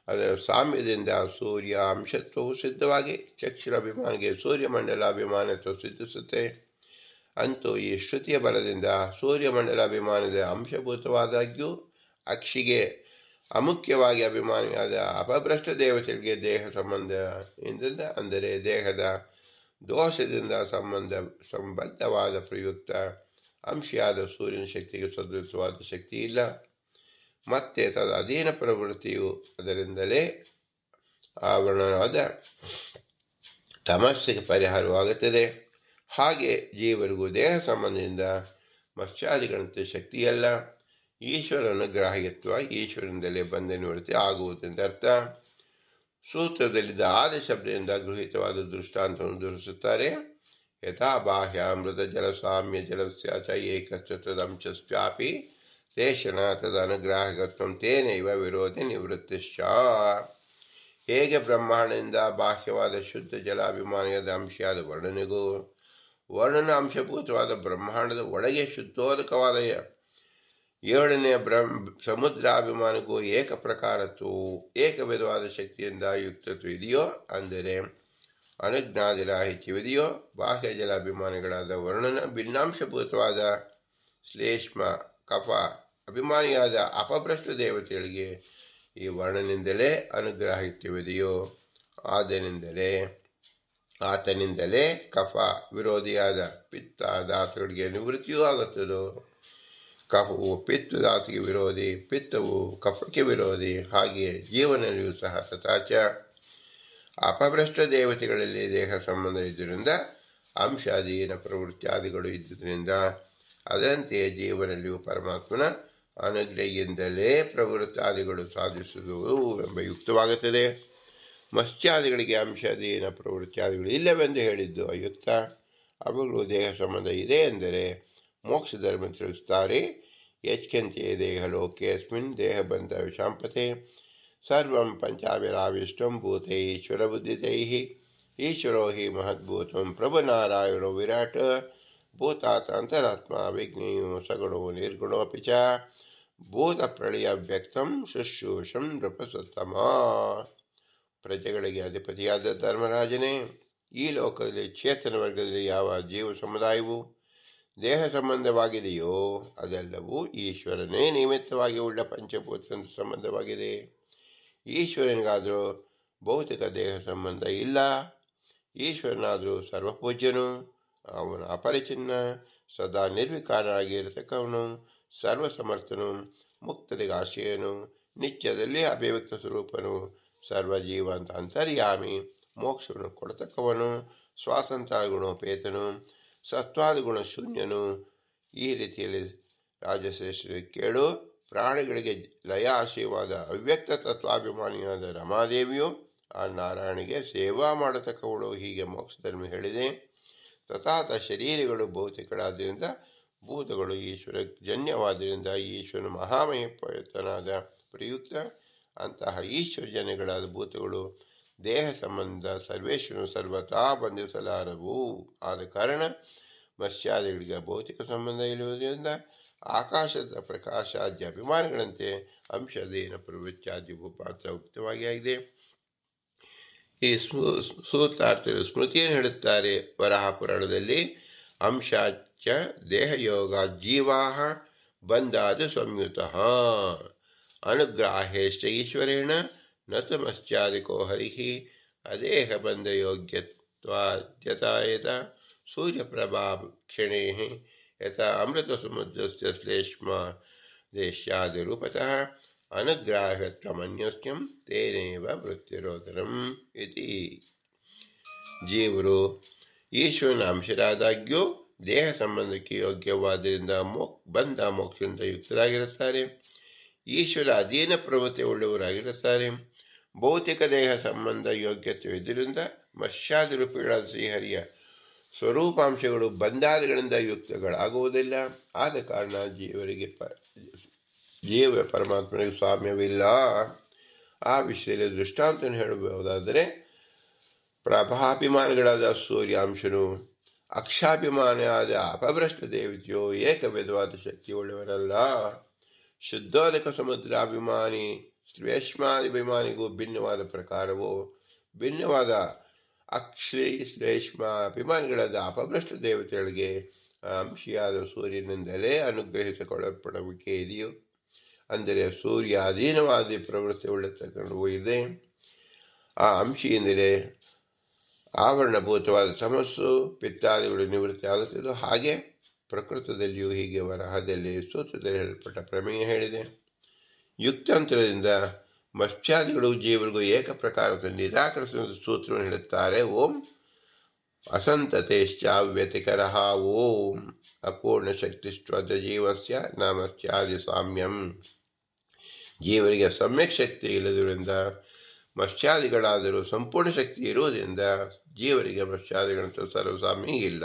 ಅದರ ಸಾಮ್ಯದಿಂದ ಸೂರ್ಯ ಅಂಶತ್ವವು ಸಿದ್ಧವಾಗಿ ಚಕ್ಷುರಾಭಿಮಾನಿಗೆ ಸೂರ್ಯಮಂಡಲಾಭಿಮಾನತ್ವ ಸಿದ್ಧಿಸುತ್ತೆ. ಅಂತೂ ಈ ಶ್ರುತಿಯ ಬಲದಿಂದ ಸೂರ್ಯಮಂಡಲಾಭಿಮಾನದ ಅಂಶಭೂತವಾದಾಗ್ಯೂ ಅಕ್ಷಿಗೆ ಅಮುಖ್ಯವಾಗಿ ಅಭಿಮಾನಿಯಾದ ಅಪಭ್ರಷ್ಟ ದೇವತೆಗಳಿಗೆ ದೇಹ ಸಂಬಂಧದಿಂದ ಅಂದರೆ ದೇಹದ ದೋಷದಿಂದ ಸಂಬದ್ಧವಾದ ಪ್ರಯುಕ್ತ ಅಂಶಿಯಾದ ಸೂರ್ಯನ ಶಕ್ತಿಗೆ ಸದೃಶವಾದ ಶಕ್ತಿ ಇಲ್ಲ. ಮತ್ತೆ ತದ ಅಧೀನ ಪ್ರವೃತ್ತಿಯು ಅದರಿಂದಲೇ ಆವರಣವಾದ ತಮಸ್ಸಿಗೆ ಪರಿಹಾರವಾಗುತ್ತದೆ. ಹಾಗೆ ಜೀವರಿಗೂ ದೇಹ ಸಂಬಂಧದಿಂದ ಮತ್ಸ್ಯಾದಿಗಳಂತೆ ಶಕ್ತಿಯಲ್ಲ. ಈಶ್ವರ ಅನುಗ್ರಾಹ್ಯತ್ವ ಈಶ್ವರನಿಂದಲೇ ಬಂಧ ನಿವೃತ್ತಿ ಆಗುವುದೆಂದ ಅರ್ಥ. ಸೂತ್ರದಲ್ಲಿದ್ದ ಆದ ಶಬ್ದದಿಂದ ಗೃಹೀತವಾದ ದೃಷ್ಟಾಂತವನ್ನು ದುರಿಸುತ್ತಾರೆ. ಯಥಾ ಬಾಹ್ಯಾಮೃತ ಜಲಸಾಮ್ಯ ಜಲಸ್ಯ ಚ ಏಕಸ್ಯ ತದಂಶಸ್ಯಾಪಿ ತೇಷಣ ತದನುಗ್ರಾಹಕತ್ವಂ ತೇನೈವ ವಿರೋಧಿ ನಿವೃತ್ತಿಶ್ಚ. ಹೇಗೆ ಬ್ರಹ್ಮಾಂಡದಿಂದ ಬಾಹ್ಯವಾದ ಶುದ್ಧ ಜಲಾಭಿಮಾನಿಯಾದ ಅಂಶಿಯಾದ ವರ್ಣನಿಗೂ ವರ್ಣನ ಅಂಶಭೂತವಾದ ಬ್ರಹ್ಮಾಂಡದ ಒಳಗೆ ಶುದ್ಧೋದಕವಾದ 7ನೇ ಸಮುದ್ರಾಭಿಮಾನಿಗೂ ಏಕಪ್ರಕಾರತ್ವವು ಏಕವಿಧವಾದ ಶಕ್ತಿಯಿಂದ ಯುಕ್ತತ್ವ ಇದೆಯೋ ಅಂದರೆ ಅನುಜ್ಞಾದಿರಾಹಿತ್ಯವಿದೆಯೋ ಬಾಹ್ಯ ಜಲಾಭಿಮಾನಿಗಳಾದ ವರ್ಣನ ಭಿನ್ನಾಂಶಭೂತವಾದ ಶ್ಲೇಷ್ಮ ಕಫ ಅಭಿಮಾನಿಯಾದ ಅಪಭ್ರಷ್ಟ ದೇವತೆಗಳಿಗೆ ಈ ವರ್ಣನಿಂದಲೇ ಅನುಗ್ರಾಹಿತ್ಯವಿದೆಯೋ ಆತನಿಂದಲೇ ಕಫ ವಿರೋಧಿಯಾದ ಪಿತ್ತ ಧಾತುಗಳಿಗೆ ನಿವೃತ್ತಿಯೂ ಆಗುತ್ತದೋ ಕಫವು ಪಿತ್ತಧಾತಿಗೆ ವಿರೋಧಿ, ಪಿತ್ತವು ಕಫಕ್ಕೆ ವಿರೋಧಿ. ಹಾಗೆಯೇ ಜೀವನದಲ್ಲಿಯೂ ಸಹ ತಥಾಚ. ಅಪಭ್ರಷ್ಟ ದೇವತೆಗಳಲ್ಲಿ ದೇಹ ಸಂಬಂಧ ಇದ್ದರಿಂದ ಅಂಶಾಧೀನ ಪ್ರವೃತ್ತಿಯಾದಿಗಳು ಇದ್ದುದರಿಂದ ಅದರಂತೆಯೇ ಜೀವನಲ್ಲಿಯೂ ಪರಮಾತ್ಮನ ಅನುಜ್ಞೆಯಿಂದಲೇ ಪ್ರವೃತ್ತಾದಿಗಳು ಸಾಧಿಸುವುದು ಎಂಬ ಯುಕ್ತವಾಗುತ್ತದೆ. ಮತ್ಸ್ಯಾದಿಗಳಿಗೆ ಅಂಶಾಧೀನ ಪ್ರವೃತ್ತಿಯಾದಿಗಳು ಇಲ್ಲವೆಂದು ಹೇಳಿದ್ದು ಅಯುಕ್ತ. ಅವುಗಳು ದೇಹ ಸಂಬಂಧ ಇದೆ ಎಂದರೆ ಮೋಕ್ಷ ಧರ್ಮ ತಿಳಿಸುತ್ತಾರೆ. ಯಚ್ಕಂತೆ ದೇಹಲೋಕೇಸ್ಮಿನ್ ದೇಹಬಂಧ ವಿಷಾಂಪತೆ ಸರ್ವಂ ಪಂಚಾಭಿರಾವಿಷ್ಟಂ ಭೂತೈ ಈಶ್ವರಬುದ್ಧಿತೈ. ಈಶ್ವರೋ ಹಿ ಮಹದ್ಭೂತಂ ಪ್ರಭುನಾರಾಯಣೋ ವಿರಾಟ್ ಭೂತಾತ್ ಅಂತರಾತ್ಮ ವಿಜ್ಞೇಯೋ ಸಗುಣೋ ನಿರ್ಗುಣೋಪಿ ಚ ಭೂತಪ್ರಳಯ ವ್ಯಕ್ತಂ ಶುಶ್ರೂಷಂ ನೃಪಸತ್ತಮ. ಪ್ರಜೆಗಳಿಗೆ ಅಧಿಪತಿಯಾದ ಧರ್ಮರಾಜನೇ, ಈ ಲೋಕದಲ್ಲಿ ಚೇತನ ವರ್ಗದಲ್ಲಿ ಯಾವ ಜೀವ ಸಮುದಾಯವು ದೇಹ ಸಂಬಂಧವಾಗಿದೆಯೋ ಅದೆಲ್ಲವೂ ಈಶ್ವರನೇ ನಿಮಿತ್ತವಾಗಿ ಉಳ್ಳ ಪಂಚಭೂತ ಸಂಬಂಧವಾಗಿದೆ. ಈಶ್ವರನಿಗಾದರೂ ಭೌತಿಕ ದೇಹ ಸಂಬಂಧ ಇಲ್ಲ. ಈಶ್ವರನಾದರೂ ಸರ್ವಪೂಜ್ಯನು, ಅವನ ಅಪರಿಚಿನ್ನ, ಸದಾ ನಿರ್ವಿಕಾರನಾಗಿ ಇರತಕ್ಕವನು, ಸರ್ವಸಮರ್ಥನು, ಮುಕ್ತರಿಗೆ ಆಶ್ರಯನು, ನಿತ್ಯದಲ್ಲಿ ಅಭಿವ್ಯಕ್ತ ಸ್ವರೂಪನು, ಸರ್ವಜೀವಂತ ಅಂತರ್ಯಾಮಿ, ಮೋಕ್ಷವನ್ನು ಕೊಡತಕ್ಕವನು, ಸ್ವಾತಂತ್ರ್ಯ ಗುಣೋಪೇತನು, ಸತ್ವಾದ ಗುಣ ಶೂನ್ಯನು. ಈ ರೀತಿಯಲ್ಲಿ ರಾಜಶ್ರೇಷ್ಠರಿಗೆ ಕೇಳು. ಪ್ರಾಣಿಗಳಿಗೆ ಲಯ ಆಶಯವಾದ ಅವ್ಯಕ್ತ ತತ್ವಾಭಿಮಾನಿಯಾದ ರಮಾದೇವಿಯು ಆ ನಾರಾಯಣಿಗೆ ಸೇವಾ ಮಾಡತಕ್ಕವಳು. ಹೀಗೆ ಮೋಕ್ಷ ಧರ್ಮ ಹೇಳಿದೆ. ತಥಾತ ಶರೀರಗಳು ಭೌತಿಕಗಳಾದ್ದರಿಂದ ಭೂತಗಳು ಈಶ್ವರ ಜನ್ಯವಾದ್ದರಿಂದ ಈಶ್ವರನ ಮಹಾಮಹಿಪಯುತನಾದ ಪ್ರಯುಕ್ತ ಅಂತಹ ಈಶ್ವರಜನ್ಯಗಳಾದ ಭೂತಗಳು ದೇಹ ಸಂಬಂಧ ಸರ್ವೇಶ್ವರನು ಸರ್ವತಾ ಬಂಧಿಸಲಾರವು. ಆದ ಕಾರಣ ಮತ್ಸ್ಯಾದಿಗಳಿಗೆ ಭೌತಿಕ ಸಂಬಂಧ ಇರುವುದರಿಂದ ಆಕಾಶದ ಪ್ರಕಾಶಾದ್ಯ ಅಭಿಮಾನಿಗಳಂತೆ ಅಂಶಾಧೀನ ಪ್ರವೃತ್ತಿಯಾದ್ಯವು ಮಾತ್ರ ಉಕ್ತವಾಗಿ ಆಗಿದೆ. ಈ ಸೂತ್ರಾರ್ಥರು ಸ್ಮೃತಿಯನ್ನು ಹೇಳುತ್ತಾರೆ. ವರಾಹ ಪುರಾಣದಲ್ಲಿ ಅಂಶಾಚ ದೇಹಯೋಗ ಜೀವಾಹ ಬಂಧಾದ ಸಂಯುತಃ ಅನುಗ್ರಾಹೇಶ್ಚ ಈಶ್ವರೇಣ ನತು ಮತ್ಸ್ಯಾದಿಕೋ ಹರಿಃ ಅದೇಹ ಬಂಧಯೋಗ್ಯತ್ವಾದ್ಯತಾಯತ ಸೂರ್ಯಪ್ರಭಾ ಕ್ಷಣೇ ಯಥಾ ಅಮೃತ ಸಮುದ್ರಸ್ಯ ಶ್ಲೇಷ್ಮ ದೇಶ್ಯಾದಿರೂಪತಃ ಅನುಗ್ರಾಹ್ಯತ್ವಮನ್ಯೋಸ್ಯಂ ತೇನೇವ ವೃತ್ತಿರೋಧನಂ ಇತಿ. ಜೀವರು ಈಶ್ವರನ ಅಂಶರಾದಾಗ್ಯೂ ದೇಹ ಸಂಬಂಧಕ್ಕೆ ಯೋಗ್ಯವಾದ್ದರಿಂದ ಬಂಧ ಮೋಕ್ಷದಿಂದ ಯುಕ್ತರಾಗಿರುತ್ತಾರೆ. ಈಶ್ವರ ಅಧೀನ ಪ್ರವೃತ್ತಿ ಉಳ್ಳವರಾಗಿರುತ್ತಾರೆ. ಭೌತಿಕ ದೇಹ ಸಂಬಂಧ ಯೋಗ್ಯತೆಯಿದ್ದರಿಂದ ಮತ್ಸ್ಯಾದಿ ರೂಪಿಗಳಾದ ಶ್ರೀಹರಿಯ ಸ್ವರೂಪಾಂಶಗಳು ಬಂಧಾದಿಗಳಿಂದ ಯುಕ್ತಗಳಾಗುವುದಿಲ್ಲ. ಆದ ಕಾರಣ ಜೀವ ಪರಮಾತ್ಮನಿಗೆ ಸಾಮ್ಯವಿಲ್ಲ. ಆ ವಿಷಯದಲ್ಲಿ ದೃಷ್ಟಾಂತವನ್ನು ಹೇಳಬಹುದಾದರೆ ಪ್ರಭಾಭಿಮಾನಿಗಳಾದ ಸೂರ್ಯಾಂಶನು ಅಕ್ಷಾಭಿಮಾನಿಯಾದ ಅಪಭ್ರಷ್ಟ ದೇವತೆಯು ಏಕವಿಧವಾದ ಶಕ್ತಿಯುಳ್ಳವರಲ್ಲ. ಶುದ್ಧೋದಕ ಸಮುದ್ರಾಭಿಮಾನಿ ಶ್ಲೇಷ್ಮಾಭಿಮಾನಿಗೂ ಭಿನ್ನವಾದ ಪ್ರಕಾರವು ಭಿನ್ನವಾದ ಅಕ್ಷಿ ಶ್ಲೇಷ್ಮ ಅಭಿಮಾನಿಗಳಾದ ಅಪಭ್ರಷ್ಟ ದೇವತೆಗಳಿಗೆ ಅಂಶಿಯಾದ ಸೂರ್ಯನಿಂದಲೇ ಅನುಗ್ರಹಿಸಿಕೊಳ್ಳಲ್ಪಡುವಿಕೆ ಇದೆಯೋ, ಅಂದರೆ ಸೂರ್ಯ ಅಧೀನವಾದ ಪ್ರವೃತ್ತಿ ಉಳ್ಳತಕ್ಕೂ ಇದೆ. ಆ ಅಂಶಿಯಿಂದಲೇ ಆವರಣಭೂತವಾದ ತಮಸ್ಸು ಪಿತ್ತಾದಿಗಳು ನಿವೃತ್ತಿ ಆಗುತ್ತಿದ್ದು, ಹಾಗೆ ಪ್ರಕೃತದಲ್ಲಿಯೂ ಹೀಗೆ ವರಹದಲ್ಲಿ ಸೂತ್ರದಲ್ಲಿ ಹೇಳಲ್ಪಟ್ಟ ಪ್ರಮೇಯ ಹೇಳಿದೆ. ಯುಕ್ತಾಂತರದಿಂದ ಮತ್ಸ್ಯಾದಿಗಳು ಜೀವರಿಗೂ ಏಕ ಪ್ರಕಾರದ ನಿರಾಕರಿಸುವ ಸೂತ್ರವನ್ನು ಹೇಳುತ್ತಾರೆ. ಓಂ ಅಸಂತತೇಶ್ಚಾವ್ಯತಿಕರಃ ಓಂ ಅಪೂರ್ಣ ಶಕ್ತಿಷ್ಟ್ವದ ಜೀವಸ್ಯ ನ ಮತ್ಸ್ಯಾದಿ ಸಾಮ್ಯಂ. ಜೀವರಿಗೆ ಸಮ್ಯಕ್ ಶಕ್ತಿ ಇಲ್ಲದರಿಂದ ಮತ್ಸ್ಯಾದಿಗಳಾದರೂ ಸಂಪೂರ್ಣ ಶಕ್ತಿ ಇರುವುದರಿಂದ ಜೀವರಿಗೆ ಮತ್ಸ್ಯಾದಿಗಳಂತ ಸರ್ವಸಾಮ್ಯ ಇಲ್ಲ.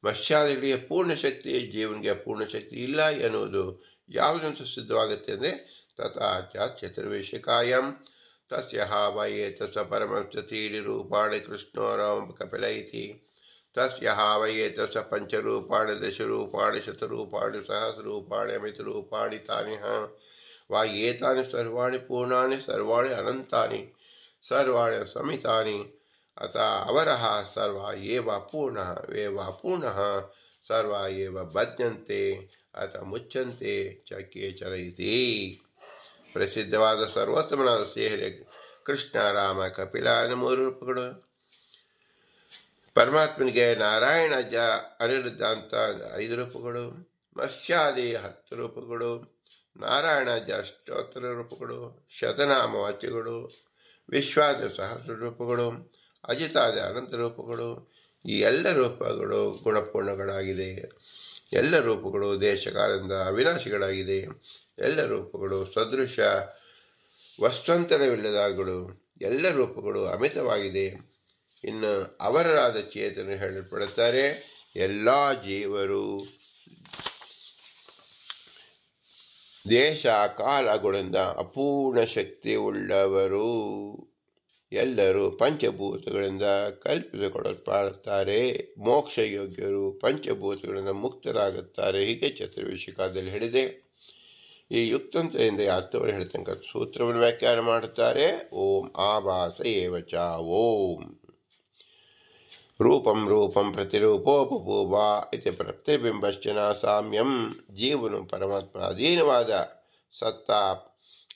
ಮತ್ಸ್ಯಾದಿಗಳಿಗೆ ಪೂರ್ಣ ಶಕ್ತಿ, ಜೀವನಿಗೆ ಪೂರ್ಣ ಶಕ್ತಿ ಇಲ್ಲ ಎನ್ನುವುದು ಯಾವುದಂತ ಸಿದ್ಧವಾಗುತ್ತೆ ಅಂದರೆ ತಥಾಚ ಚತುರ್ವಿಷಕಾಯಂ ತಸ್ಯ ಹಾವಯೇತ ಸ ಪರಮಸ್ತೀರಿ ರೂಪಾಣಿ ಕೃಷ್ಣೋರಂ ಕಪಿಲ ಇತಿ ತಸ್ಯ ಹಾವಯೇತ ಸ ಪಂಚರೂಪಾಣಿ ದಶರೂಪಾಣಿ ಶತರೂಪಾಣಿ ಸಹಸ್ರರೂಪಾಣಿ ಅಮಿತರೂಪಾಣಿ ತಾನಿ ವಾ ಏತಾನಿ ಸರ್ವಾಣಿ ಪೂರ್ಣಾನಿ ಸರ್ವಾಣಿ ಅನಂತಾನಿ ಸರ್ವಾಣಿ ಸಮಿತಾನಿ ಅತ ಅವರಃ ಸರ್ವ ಏವ ಪೂರ್ಣಃ ಸರ್ವ ಏವ ಬಧ್ಯಂತೆ ಅತ ಮುಚ್ಚಂತೆ ಚ ಕೇಚರ ಇತಿ. ಪ್ರಸಿದ್ಧವಾದ ಸರ್ವೋತ್ತಮನಾದ ಶ್ರೀಹರಿ ಕೃಷ್ಣ, ರಾಮ, ಕಪಿಲ ಅನ್ನೋ ಮೂರು ರೂಪಗಳು. ಪರಮಾತ್ಮನಿಗೆ ನಾರಾಯಣ, ಅನಿರುದ್ಧ ಅಂತ 5 ರೂಪಗಳು. ಮತ್ಸ್ಯಾದಿ 10 ರೂಪಗಳು, ನಾರಾಯಣ ಅಷ್ಟೋತ್ತರ ರೂಪಗಳು, ಶತನಾಮ ವಾಚ್ಯಗಳು, ವಿಶ್ವಾದ ಸಹಸ್ರ ರೂಪಗಳು, ಅಜಿತಾದ ಅನಂತ ರೂಪಗಳು, ಈ ಎಲ್ಲ ರೂಪಗಳು ಗುಣಪೂರ್ಣಗಳಾಗಿದೆ. ಎಲ್ಲ ರೂಪಗಳು ದೇಶಕಾಲದಿಂದ ಅವಿನಾಶಿಗಳಾಗಿದೆ. ಎಲ್ಲ ರೂಪಗಳು ಸದೃಶ ವಸ್ತುಂತರವಿಲ್ಲದಗಳು. ಎಲ್ಲ ರೂಪಗಳು ಅಮಿತವಾಗಿದೆ. ಇನ್ನು ಅವರಾದ ಚೇತನ ಹೇಳಲ್ಪಡುತ್ತಾರೆ. ಎಲ್ಲ ಜೀವರು ದೇಶ ಕಾಲ ಗುಣದಿಂದ ಅಪೂರ್ಣ ಶಕ್ತಿ ಉಳ್ಳವರು. ಎಲ್ಲರೂ ಪಂಚಭೂತಗಳಿಂದ ಕಲ್ಪಿಸಿಕೊಡಲ್ಪಡುತ್ತಾರೆ. ಮೋಕ್ಷ ಯೋಗ್ಯರು ಪಂಚಭೂತಗಳಿಂದ ಮುಕ್ತರಾಗುತ್ತಾರೆ. ಹೀಗೆ ಚತುರ್ವಿಶಿಕಾದಲ್ಲಿ ಹೇಳಿದೆ. ಈ ಯುಕ್ತಂತ್ರದಿಂದ ಅರ್ಥವನ್ನು ಹೇಳ್ತಕ್ಕಂಥ ಸೂತ್ರವನ್ನು ವ್ಯಾಖ್ಯಾನ ಮಾಡುತ್ತಾರೆ. ಓಂ ಆಭಾಸ ಏವಚ. ಓಂ ರೂಪಂ ರೂಪಂ ಪ್ರತಿರೂಪೋಪಭೂವ ಇತಿ ಪ್ರತಿಬಿಂಬಶ್ಚನ ಸಾಮ್ಯಂ. ಜೀವನು ಪರಮಾತ್ಮ ಅಧೀನವಾದ ಸತ್ತ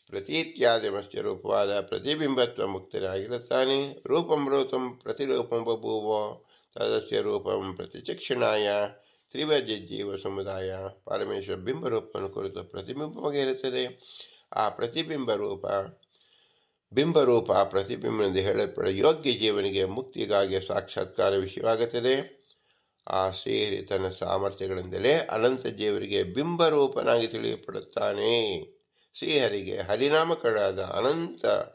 ಪ್ರತೀತ್ಯಾದಿಮಶ್ಚ ರೂಪವಾದ ಪ್ರತಿಬಿಂಬತ್ವ ಮುಕ್ತನಾಗಿರುತ್ತಾನೆ. ರೂಪಂ ರೂಪಂ ಪ್ರತಿರೂಪಂ ಬಭೂವ ತದಸ್ಯ ರೂಪಂ ಪ್ರತಿಚಕ್ಷಣಾಯ ತ್ರಿವರ್ಜೀವ ಸಮುದಾಯ. ಪರಮೇಶ್ವರ ಬಿಂಬರೂಪವನ್ನು ಕುರಿತು ಪ್ರತಿಬಿಂಬವಾಗಿ ಇರುತ್ತದೆ. ಆ ಬಿಂಬರೂಪ ಪ್ರತಿಬಿಂಬದಿಂದ ಹೇಳಲ್ಪಡ ಯೋಗ್ಯ ಜೀವನಿಗೆ ಮುಕ್ತಿಗಾಗಿ ಸಾಕ್ಷಾತ್ಕಾರ ವಿಷಯವಾಗುತ್ತದೆ. ಆ ಶ್ರೀಹರಿ ತನ್ನ ಸಾಮರ್ಥ್ಯಗಳಿಂದಲೇ ಅನಂತ ಜೀವರಿಗೆ ಬಿಂಬರೂಪನಾಗಿ ತಿಳಿಯಪಡುತ್ತಾನೆ. ಶ್ರೀಹರಿಗೆ ಹರಿನಾಮಕಗಳಾದ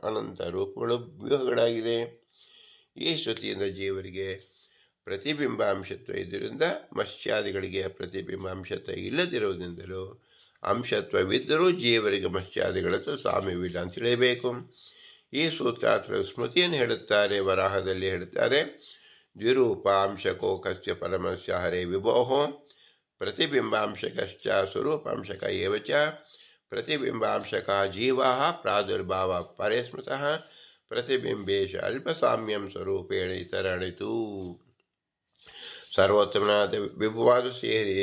ಅನಂತ ರೂಪಗಳು ವ್ಯೂಹಗಳಾಗಿದೆ. ಈ ಶ್ರುತಿಯಿಂದ ಜೀವರಿಗೆ ಪ್ರತಿಬಿಂಬಾಂಶತ್ವ ಇದರಿಂದ ಮತ್ಸ್ಯಾದಿಗಳಿಗೆ ಪ್ರತಿಬಿಂಬಾಂಶತ್ವ ಇಲ್ಲದಿರುವುದರಿಂದಲೂ ಅಂಶತ್ವವಿದ್ದರೂ ಜೀವರಿಗೆ ಮತ್ಸ್ಯಾದಿಗಳದ್ದು ಸಾಮ್ಯವಿಲ್ಲ ಅಂತ ತಿಳಿಯಬೇಕು. ಈ ಸೂತ್ರಾರ್ಥ ಸ್ಮೃತಿಯನ್ನು ಹೇಳುತ್ತಾರೆ. ವರಾಹದಲ್ಲಿ ಹೇಳುತ್ತಾರೆ. ದ್ವಿರೂಪಾಂಶಕೋ ಕಸ್ಯ ಪರಮಸ್ಯ ಹರೇ ವಿಭೋಹೋ ಪ್ರತಿಬಿಂಬಾಂಶಕಶ್ಚ ಸ್ವರೂಪಾಂಶಕ ಏವಚ ಪ್ರತಿಬಿಂಬಾಂಶಕ ಜೀವಾ ಪ್ರಾದುರ್ಭಾವ ಪರೇ ಸ್ಮೃತಃ ಪ್ರತಿಬಿಂಬೇಶ ಅಲ್ಪಸಾಮ್ಯಂ ಸ್ವರೂಪೇಣ ಇತರಣಿತು. ಸರ್ವೋತ್ತಮನಾದ ವಿಭುವಾದ ಸೇರಿ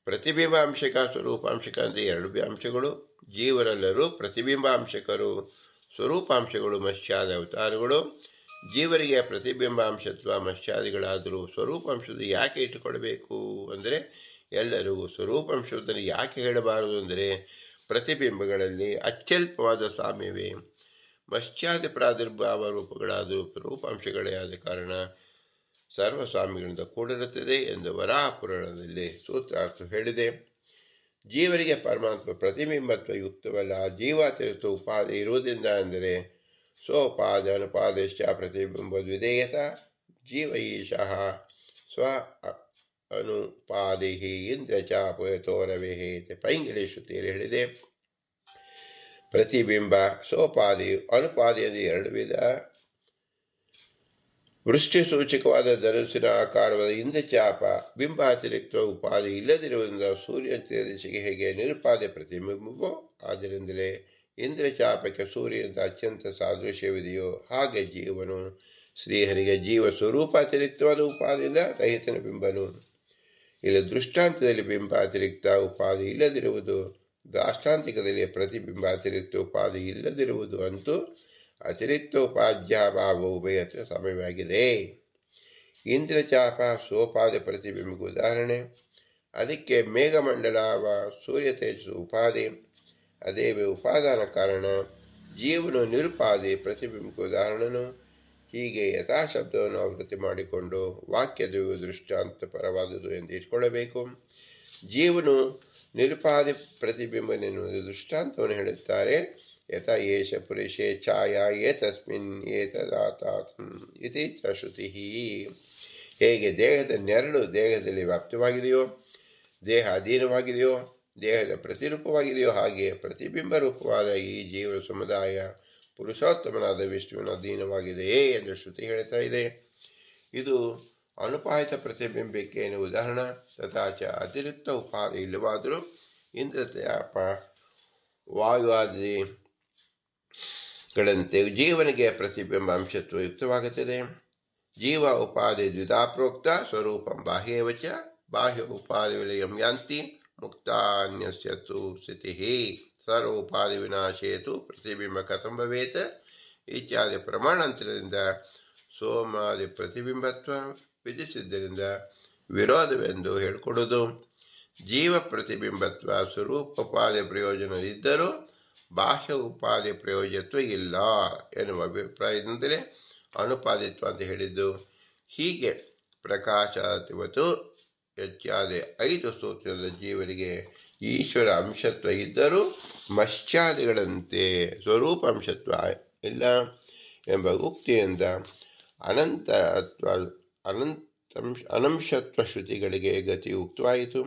ಪ್ರತಿಬಿಂಬಾಂಶಕ ಸ್ವರೂಪಾಂಶಕ ಅಂತ 2 ಅಂಶಗಳು. ಜೀವರೆಲ್ಲರೂ ಪ್ರತಿಬಿಂಬಾಂಶಕರು, ಸ್ವರೂಪಾಂಶಗಳು ಮತ್ಸ್ಯಾದಿ ಅವತಾರಗಳು. ಜೀವರಿಗೆ ಪ್ರತಿಬಿಂಬಾಂಶತ್ವ ಮತ್ಸ್ಯಾದಿಗಳಾದರೂ ಸ್ವರೂಪಾಂಶದ ಯಾಕೆ ಇಟ್ಟುಕೊಡಬೇಕು ಅಂದರೆ, ಎಲ್ಲರಿಗೂ ಸ್ವರೂಪಾಂಶವನ್ನು ಯಾಕೆ ಹೇಳಬಾರದು ಅಂದರೆ, ಪ್ರತಿಬಿಂಬಗಳಲ್ಲಿ ಅತ್ಯಲ್ಪವಾದ ಸಾಮ್ಯವೇ. ಮತ್ಸ್ಯಾದಿ ಪ್ರಾದುರ್ಭಾವ ರೂಪಗಳಾದರೂ ಸ್ವರೂಪಾಂಶಗಳೇ ಆದ ಕಾರಣ ಸರ್ವಸ್ವಾಮಿಗಳಿಂದ ಕೂಡಿರುತ್ತದೆ ಎಂದು ವರಾಹ ಪುರಾಣದಲ್ಲಿ ಸೂತ್ರಾರ್ಥ ಹೇಳಿದೆ. ಜೀವರಿಗೆ ಪರಮಾತ್ಮ ಪ್ರತಿಬಿಂಬತ್ವ ಯುಕ್ತವಲ್ಲ. ಜೀವಾತಿರಿಕ್ತ ಉಪಾಧಿ ಇರುವುದರಿಂದ ಅಂದರೆ ಸ್ವೋಪಾದ ಅನುಪಾದಶ್ಚ ಪ್ರತಿಬಿಂಬ ವಿಧೇಯತ ಜೀವ ಈಶಃ ಸ್ವ ಅನುಪಾದಿ ಇಂದ್ರ ಚಾಪಯತೋರವೇ ಪೈಂಗಿಲಿ ಶ್ರುತಿಯಲ್ಲಿ ಹೇಳಿದೆ. ಪ್ರತಿಬಿಂಬ ಸೋಪಾದಿ ಅನುಪಾದಿ ಎಂದು 2 ವಿಧ. ವೃಷ್ಟಿ ಸೂಚಕವಾದ ಧನುಸಿನ ಆಕಾರವಾದ ಇಂದ್ರಚಾಪ ಬಿಂಬಾತಿರಿಕ್ತ ಉಪಾಧಿ ಇಲ್ಲದಿರುವುದರಿಂದ ಸೂರ್ಯನ ದಿಶೆಗೆ ಹೇಗೆ ನಿರುಪಾದಿ ಪ್ರತಿಬಿಂಬವೋ ಆದ್ದರಿಂದಲೇ ಇಂದ್ರಚಾಪಕ್ಕೆ ಸೂರ್ಯನಿಂದ ಅತ್ಯಂತ ಸಾದೃಶ್ಯವಿದೆಯೋ ಹಾಗೆ ಜೀವನು ಶ್ರೀಹರಿಗೆ ಜೀವ ಸ್ವರೂಪಾತಿರಿಕ್ತವಾದ ಉಪಾದಿಯಿಂದ ರಹಿತನ ಬಿಂಬನು. ಇಲ್ಲಿ ದೃಷ್ಟಾಂತದಲ್ಲಿ ಬಿಂಬಾತಿರಿಕ್ತ ಉಪಾಧಿ ಇಲ್ಲದಿರುವುದು, ದಾಷ್ಟಾಂತಿಕದಲ್ಲಿ ಪ್ರತಿಬಿಂಬಾತಿರಿಕ್ತ ಉಪಾಧಿ ಇಲ್ಲದಿರುವುದು ಅಂತೂ ಅತಿರಿಕ್ತ ಉಪಾಧ್ಯಾಭಾವ ಉಭಯತ್ರ ಸಮಯವಾಗಿದೆ. ಇಂದ್ರಚಾಪ ಸೋಪಾದಿ ಪ್ರತಿಬಿಂಬಕ್ಕೆ ಉದಾಹರಣೆ. ಅದಕ್ಕೆ ಮೇಘಮಂಡಲವ ಸೂರ್ಯ ತೇಜಸ್ಸು ಉಪಾಧಿ, ಅದೇ ಉಪಾದಾನ ಕಾರಣ. ಜೀವನು ನಿರುಪಾಧಿ ಪ್ರತಿಬಿಂಬಕ್ಕೆ ಉದಾಹರಣನು. ಹೀಗೆ ಯಥಾಶಬ್ದವನ್ನು ಆವೃತ್ತಿ ಮಾಡಿಕೊಂಡು ವಾಕ್ಯದ ದೃಷ್ಟಾಂತ ಪರವಾದುದು ಎಂದು ಇಟ್ಕೊಳ್ಳಬೇಕು. ಜೀವನು ನಿರುಪಾಧಿ ಪ್ರತಿಬಿಂಬನೆನ್ನುವುದು ದೃಷ್ಟಾಂತವನ್ನು ಹೇಳುತ್ತಾರೆ. ಯಥ ಏಷ ಪುರುಷೇ ಛಾಯಾ ಏತಸ್ಮಿನ್ ಏತದಾತಾತಂ ಇತಿ ಶ್ರುತಿ. ಹೇಗೆ ದೇಹದ ನೆರಳು ದೇಹದಲ್ಲಿ ವ್ಯಾಪ್ತವಾಗಿದೆಯೋ, ದೇಹ ಅಧೀನವಾಗಿದೆಯೋ, ದೇಹದ ಪ್ರತಿರೂಪವಾಗಿದೆಯೋ, ಹಾಗೆ ಪ್ರತಿಬಿಂಬ ರೂಪವಾದ ಈ ಜೀವ ಸಮುದಾಯ ಪುರುಷೋತ್ತಮನಾದ ವಿಷ್ಣುವಿನ ಅಧೀನವಾಗಿದೆಯೇ ಎಂದು ಶ್ರುತಿ ಹೇಳ್ತಾ ಇದೆ. ಇದು ಅನುಪಾಯಿತ ಪ್ರತಿಬಿಂಬಕ್ಕೆ ಉದಾಹರಣ. ತಥಾಚ ಅತಿರಿಕ್ತ ಉಪಾಧಿ ಇಲ್ಲವಾದರೂ ಇಂದ್ರತಾಪ ವಾಯುವಾದಿಗಳಂತೆ ಜೀವನಿಗೆ ಪ್ರತಿಬಿಂಬ ಅಂಶತ್ವ ಯುಕ್ತವಾಗುತ್ತದೆ. ಜೀವ ಉಪಾಧಿ ದ್ವಿಧಾಪ್ರೋಕ್ತ ಸ್ವರೂಪಂ ಬಾಹ್ಯವಚ ಬಾಹ್ಯ ಉಪಾಧಿ ವಿಲಯಂ ಯಾಂತಿ ಮುಕ್ತಾನ್ಯಸ್ಯತು ಸ್ಥಿತಿ ಸರ್ವ ಉಪಾಧಿ ವಿನಾಶೇತು ಪ್ರತಿಬಿಂಬ ಕಥಂ ಭವೇತ್ ಇತ್ಯಾದಿ ಪ್ರಮಾಣಾಂತರದಿಂದ ಸೋಮಾದಿ ಪ್ರತಿಬಿಂಬತ್ವ ವಿಧಿಸಿದ್ದರಿಂದ ವಿರೋಧವೆಂದು ಹೇಳಿಕೊಡುವುದು. ಜೀವ ಪ್ರತಿಬಿಂಬತ್ವ ಸ್ವರೂಪೋಪಾದಿ ಪ್ರಯೋಜನ ಇದ್ದರೂ ಬಾಹ್ಯ ಉಪಾದಿ ಪ್ರಯೋಜತ್ವ ಇಲ್ಲ ಎನ್ನುವ ಅಭಿಪ್ರಾಯದಿಂದಲೇ ಅನುಪಾದಿತ್ವ ಅಂತ ಹೇಳಿದ್ದು. ಹೀಗೆ ಪ್ರಕಾಶಾತಿವತ್ತು ಇತ್ಯಾದಿ 5 ಸೂತ್ರದ ಜೀವರಿಗೆ ಈಶ್ವರ ಅಂಶತ್ವ ಇದ್ದರೂ ಮಶ್ಚಾದಿಗಳಂತೆ ಸ್ವರೂಪ ಅಂಶತ್ವ ಇಲ್ಲ ಎಂಬ ಉಕ್ತಿಯಿಂದ ಅನಂಶತ್ವ ಶ್ರುತಿಗಳಿಗೆ ಗತಿ ಉಕ್ತವಾಯಿತು.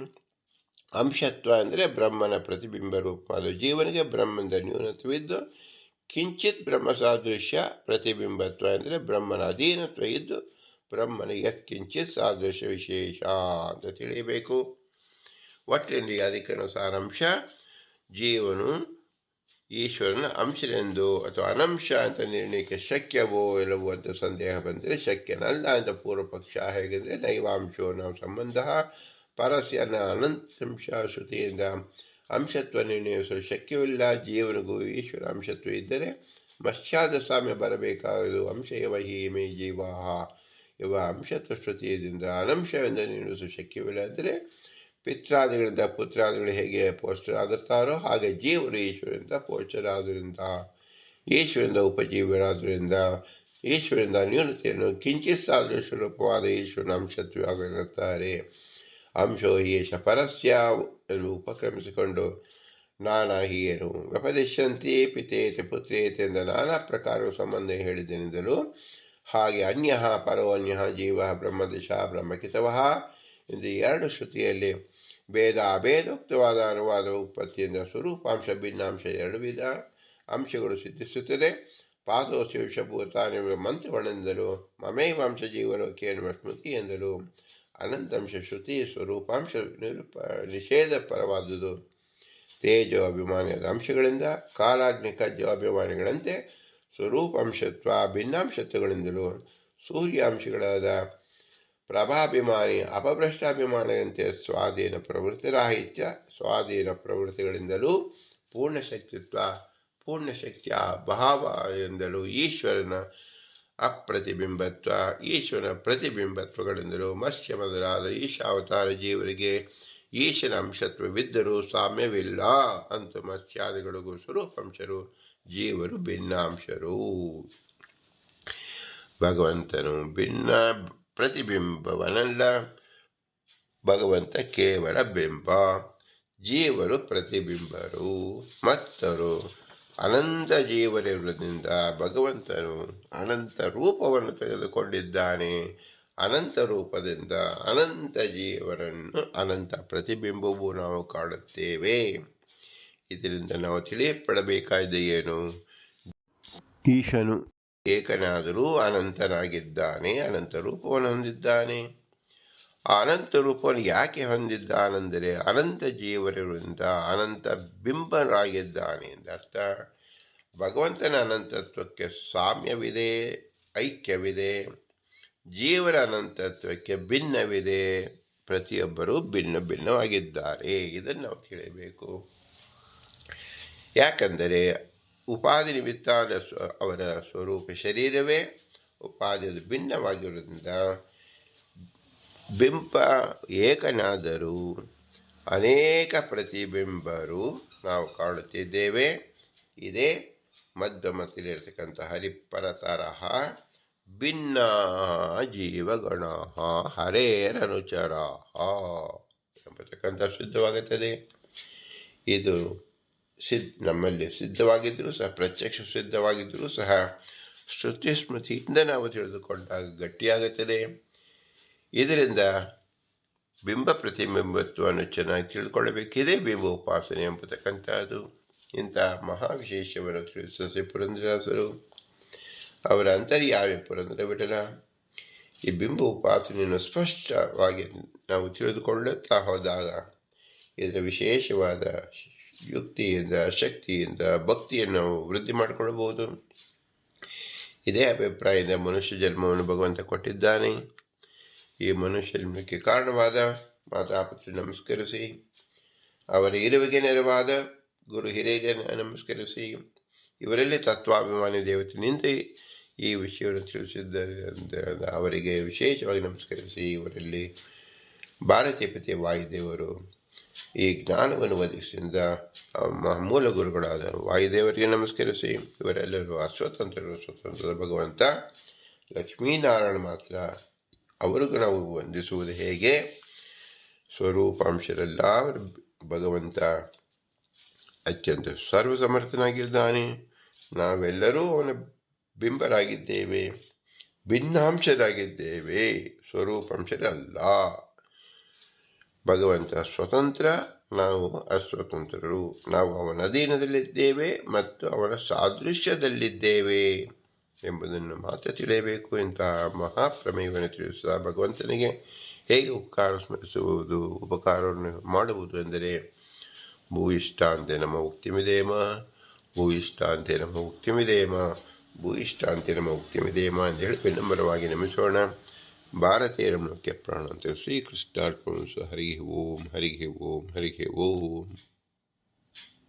ಅಂಶತ್ವ ಅಂದರೆ ಬ್ರಹ್ಮನ ಪ್ರತಿಬಿಂಬ ರೂಪವಾದ ಜೀವನಿಗೆ ಬ್ರಹ್ಮದ ನ್ಯೂನತ್ವವಿದ್ದು, ಕಿಂಚಿತ್ ಬ್ರಹ್ಮ ಸಾದೃಶ್ಯ ಪ್ರತಿಬಿಂಬತ್ವ ಅಂದರೆ ಬ್ರಹ್ಮನ ಅಧೀನತ್ವ ಇದ್ದು ಬ್ರಹ್ಮನ ಯತ್ಕಿಂಚಿತ್ ಸಾದೃಶ್ಯ ವಿಶೇಷ ಅಂತ ತಿಳಿಯಬೇಕು. ಒಟ್ಟಿನಲ್ಲಿ ಅದಕ್ಕೆ ಸಾರಾಂಶ, ಜೀವನು ಈಶ್ವರನ ಅಂಶನೆಂದು ಅಥವಾ ಅನಂಶ ಅಂತ ನಿರ್ಣಯಕ್ಕೆ ಶಕ್ಯವೋ ಇಲ್ಲವೋ ಅಂತ ಸಂದೇಹ ಬಂದರೆ ಶಕ್ಯನಲ್ಲ ಅಂತ ಪೂರ್ವ ಪಕ್ಷ. ಹೇಗೆಂದರೆ ನೈವಾಂಶೋ ನಾವು ಸಂಬಂಧ ಪರಸ್ಯ ಅನಂತಾಂಶ ಶ್ರುತಿಯಿಂದ ಅಂಶತ್ವ ನಿರ್ಣಯಿಸಲು ಶಕ್ಯವಿಲ್ಲ. ಜೀವನಿಗೂ ಈಶ್ವರ ಅಂಶತ್ವ ಇದ್ದರೆ ಮಶ್ಚಾದ ಸಾಮ್ಯ ಬರಬೇಕಾಗದು. ಅಂಶ ಇವ ಹೀಮೆ ಜೀವಾ ಇವ ಅಂಶತ್ವ ಶ್ರುತಿಯಿಂದ ಅನಂಶವೆಂದು ನಿರ್ಣಯಿಸಲು ಶಕ್ಯವಿಲ್ಲ. ಅಂದರೆ ಪಿತ್ರಾದಿಗಳಿಂದ ಪುತ್ರಾದಿಗಳು ಹೇಗೆ ಪೋಷರಾಗುತ್ತಾರೋ ಹಾಗೆ ಜೀವರು ಈಶ್ವರರಿಂದ ಪೋಷರಾದ್ದರಿಂದ, ಈಶ್ವರದಿಂದ ಉಪಜೀವರಾದ್ದರಿಂದ, ಈಶ್ವರದಿಂದ ನ್ಯೂನತೆಯನ್ನು ಕಿಂಚಿತ್ ಸಾದೃಶ್ಯ ರೂಪವಾದ ಈಶ್ವರನ ಅಂಶತ್ವವಾಗಿರುತ್ತಾರೆ. ಅಂಶೋ ಯೇಷ ಪರಸ್ಯ ಎಂದು ಉಪಕ್ರಮಿಸಿಕೊಂಡು ನಾನಾ ಹೀಯರು ವ್ಯಪದಿಶ್ಯಂತಿ ಪಿತೇತಿ ಪುತ್ರೇತಿ ಎಂದ ನಾನಾ ಪ್ರಕಾರ ಸಂಬಂಧ ಹೇಳಿದೆನೆಂದಲೂ ಹಾಗೆ ಅನ್ಯ ಪರೋ ಅನ್ಯ ಜೀವ ಬ್ರಹ್ಮದಿಶ ಬ್ರಹ್ಮಕಿತವಃ ಎಂದು 2 ಶ್ರುತಿಯಲ್ಲಿ ಭೇದ ಅಭೇದೋಕ್ತವಾದ ಅನುವಾದ ಉತ್ಪತ್ತಿಯಿಂದ ಸ್ವರೂಪಾಂಶ ಭಿನ್ನಾಂಶ 2 ವಿಧ ಅಂಶಗಳು ಸಿದ್ಧಿಸುತ್ತದೆ. ಪಾದೋಸ್ಯ ವಿಷಭೂತಾನೆಂಬ ಮಂತ್ರವನೆಂದಲೂ ಮಮೈವಾಂಶ ಜೀವಲೋಕೆ ಎನ್ನುವ ಸ್ಮೃತಿ ಎಂದಲೂ ಅನಂತಾಂಶ ಶ್ರುತಿ ಸ್ವರೂಪಾಂಶ ನಿಷೇಧ ಪರವಾದುದು. ತೇಜೋ ಅಭಿಮಾನದ ಅಂಶಗಳಿಂದ ಕಾಲಾಗ್ನಿ ಕಜ್ಜೋ ಅಭಿಮಾನಿಗಳಂತೆ ಸ್ವರೂಪಾಂಶತ್ವ ಭಿನ್ನಾಂಶತ್ವಗಳಿಂದಲೂ ಸೂರ್ಯಾಂಶಗಳಾದ ಪ್ರಭಾಭಿಮಾನಿ ಅಪಭ್ರಷ್ಟಾಭಿಮಾನಿಯಂತೆ ಸ್ವಾಧೀನ ಪ್ರವೃತ್ತಿರಾಹಿತ್ಯ ಸ್ವಾಧೀನ ಪ್ರವೃತ್ತಿಗಳಿಂದಲೂ ಪೂರ್ಣಶಕ್ತಿತ್ವ ಪೂರ್ಣಶಕ್ತಿಯ ಭಾವ ಎಂದಲೂ ಈಶ್ವರನ ಅಪ್ರತಿಬಿಂಬತ್ವ ಈಶ್ವರನ ಪ್ರತಿಬಿಂಬತ್ವಗಳಿಂದಲೂ ಮತ್ಸ್ಯ ಮೊದಲಾದ ಈಶಾವತಾರ ಜೀವರಿಗೆ ಈಶನ ಅಂಶತ್ವವಿದ್ದರೂ ಸಾಮ್ಯವಿಲ್ಲ. ಅಂತೂ ಮತ್ಸ್ಯಾದಿಗಳಿಗೂ ಸ್ವರೂಪಾಂಶರು, ಜೀವರು ಭಿನ್ನಾಂಶರು. ಭಗವಂತನು ಭಿನ್ನ ಪ್ರತಿಬಿಂಬವನಲ್ಲ, ಭಗವಂತ ಕೇವಲ ಬಿಂಬ. ಜೀವರು ಪ್ರತಿಬಿಂಬರು. ಮತ್ತರು ಅನಂತ ಜೀವರಿರುವುದರಿಂದ ಭಗವಂತನು ಅನಂತ ರೂಪವನ್ನು ತೆಗೆದುಕೊಂಡಿದ್ದಾನೆ. ಅನಂತ ರೂಪದಿಂದ ಅನಂತ ಜೀವರನ್ನು ಅನಂತ ಪ್ರತಿಬಿಂಬವೂ ನಾವು ಕಾಣುತ್ತೇವೆ. ಇದರಿಂದ ನಾವು ತಿಳಿಯಪಡಬೇಕಾದ ಏನು? ಈಶನು ಏಕನಾದರೂ ಅನಂತನಾಗಿದ್ದಾನೆ, ಅನಂತ ರೂಪವನ್ನು ಹೊಂದಿದ್ದಾನೆ. ಆ ಅನಂತ ರೂಪವನ್ನು ಯಾಕೆ ಹೊಂದಿದ್ದಾನೆಂದರೆ ಅನಂತ ಜೀವರಿರುವುದರಿಂದ ಅನಂತ ಬಿಂಬರಾಗಿದ್ದಾನೆ ಎಂದರ್ಥ. ಭಗವಂತನ ಅನಂತತ್ವಕ್ಕೆ ಸಾಮ್ಯವಿದೆ, ಐಕ್ಯವಿದೆ. ಜೀವರ ಅನಂತತ್ವಕ್ಕೆ ಭಿನ್ನವಿದೆ. ಪ್ರತಿಯೊಬ್ಬರೂ ಭಿನ್ನ ಭಿನ್ನವಾಗಿದ್ದಾರೆ. ಇದನ್ನು ನಾವು ತಿಳಿಯಬೇಕು. ಯಾಕಂದರೆ ಉಪಾಧಿ ನಿಮಿತ್ತ ಅವರ ಸ್ವರೂಪ ಶರೀರವೇ ಉಪಾಧಿಯದು ಭಿನ್ನವಾಗಿರುವುದರಿಂದ ಬಿಂಬ ಏಕನಾದರೂ ಅನೇಕ ಪ್ರತಿಬಿಂಬರು ನಾವು ಕಾಣುತ್ತಿದ್ದೇವೆ. ಇದೇ ಮಧ್ಯಮತಿಲಿರ್ತಕ್ಕಂಥ ಹರಿಪರತರಹ ಭಿನ್ನ ಜೀವಗಣ ಹರೇರನುಚರ ಎಂಬತಕ್ಕಂಥ ಸಿದ್ಧವಾಗುತ್ತದೆ. ಇದು ನಮ್ಮಲ್ಲಿ ಸಿದ್ಧವಾಗಿದ್ದರೂ ಸಹ, ಪ್ರತ್ಯಕ್ಷ ಸಿದ್ಧವಾಗಿದ್ದರೂ ಸಹ ಶ್ರುತಿ ಸ್ಮೃತಿಯಿಂದ ನಾವು ತಿಳಿದುಕೊಂಡಾಗ ಗಟ್ಟಿಯಾಗುತ್ತದೆ. ಇದರಿಂದ ಬಿಂಬ ಪ್ರತಿಬಿಂಬತ್ವವನ್ನು ಚೆನ್ನಾಗಿ ತಿಳ್ಕೊಳ್ಳಬೇಕಿದೆ ಬಿಂಬ ಉಪಾಸನೆ ಎಂಬತಕ್ಕಂಥದ್ದು. ಇಂಥ ಮಹಾವಿಶೇಷವನ್ನು ತಿಳಿಸಿ ಪುರಂದರದಾಸರು ಅವರ ಅಂತರ್ಯಾಮಿ ಪುರಂದರ ವಿಠಲ ಈ ಬಿಂಬ ಉಪಾಸನೆಯನ್ನು ಸ್ಪಷ್ಟವಾಗಿ ನಾವು ತಿಳಿದುಕೊಳ್ಳುತ್ತಾ ಹೋದಾಗ ಇದರ ವಿಶೇಷವಾದ ಯುಕ್ತಿಯಿಂದ, ಶಕ್ತಿಯಿಂದ ಭಕ್ತಿಯನ್ನು ನಾವು ವೃದ್ಧಿ ಮಾಡಿಕೊಳ್ಳಬಹುದು. ಇದೇ ಅಭಿಪ್ರಾಯದಿಂದ ಮನುಷ್ಯ ಜನ್ಮವನ್ನು ಭಗವಂತ ಕೊಟ್ಟಿದ್ದಾನೆ. ಈ ಮನುಷ್ಯ ಜನ್ಮಕ್ಕೆ ಕಾರಣವಾದ ಮಾತಾಪಿತೃ ನಮಸ್ಕರಿಸಿ, ಅವರ ಇರುವಿಗೆ ನೆರವಾದ ಗುರು ಹಿರಿಯಗೆ ನಮಸ್ಕರಿಸಿ, ಇವರಲ್ಲಿ ತತ್ವಾಭಿಮಾನಿ ದೇವತೆ ನಿಂತು ಈ ವಿಷಯವನ್ನು ತಿಳಿಸಿದ್ದಾರೆ ಅವರಿಗೆ ವಿಶೇಷವಾಗಿ ನಮಸ್ಕರಿಸಿ, ಇವರಲ್ಲಿ ಭಾರತೀಯ ಪತಿ ವಾಯುದೇವರು ಈ ಜ್ಞಾನವನ್ನು ಒದಗಿಸಿದ ಮೂಲ ಗುರುಗಳಾದ ವಾಯುದೇವರಿಗೆ ನಮಸ್ಕರಿಸಿ. ಇವರೆಲ್ಲರೂ ಅಸ್ವತಂತ್ರರು. ಸ್ವತಂತ್ರದ ಭಗವಂತ ಲಕ್ಷ್ಮೀನಾರಾಯಣ ಮಾತ್ರ. ಅವರಿಗೂ ನಾವು ವಂದಿಸುವುದು ಹೇಗೆ? ಸ್ವರೂಪಾಂಶರೆಲ್ಲ ಭಗವಂತ ಅತ್ಯಂತ ಸರ್ವಸಮರ್ಥನಾಗಿದ್ದಾನೆ. ನಾವೆಲ್ಲರೂ ಅವನ ಬಿಂಬರಾಗಿದ್ದೇವೆ, ಭಿನ್ನಾಂಶರಾಗಿದ್ದೇವೆ, ಸ್ವರೂಪಾಂಶರಲ್ಲ. ಭಗವಂತ ಸ್ವತಂತ್ರ, ನಾವು ಅಸ್ವತಂತ್ರರು. ನಾವು ಅವನ ಅಧೀನದಲ್ಲಿದ್ದೇವೆ ಮತ್ತು ಅವನ ಸಾದೃಶ್ಯದಲ್ಲಿದ್ದೇವೆ ಎಂಬುದನ್ನು ಮಾತ್ರ ತಿಳಿಯಬೇಕು. ಇಂತಹ ಮಹಾಪ್ರಮೇಯವನ್ನು ತಿಳಿಸಿದ ಭಗವಂತನಿಗೆ ಹೇಗೆ ಉಪಕಾರ ಸ್ಮರಿಸುವುದು, ಉಪಕಾರವನ್ನು ಮಾಡುವುದು ಎಂದರೆ ಭೂಯಿಷ್ಠಾಂತೆ ನಮ್ಮ ಉಕ್ತಿಮಿದೇಮ, ಭೂಯಿಷ್ಠಾಂತೆ ನಮ್ಮ ಉಕ್ತಿಮಿದೇಮ, ಭೂಯಿಷ್ಠಾಂತೆ ನಮ್ಮ ಉಕ್ತಿಮಿದೇಮ ಅಂತ ಹೇಳಿ ವಿನಮ್ರವಾಗಿ ನಮಿಸೋಣ. ಭಾರತೀಯರ ಮುಖ್ಯ ಪ್ರಾಣ ಅಂತ ಶ್ರೀಕೃಷ್ಣಾರ್ಪಣ. ಹರಿ ಓಂ, ಹರಿ ಓಂ, ಹರಿ ಓಂ.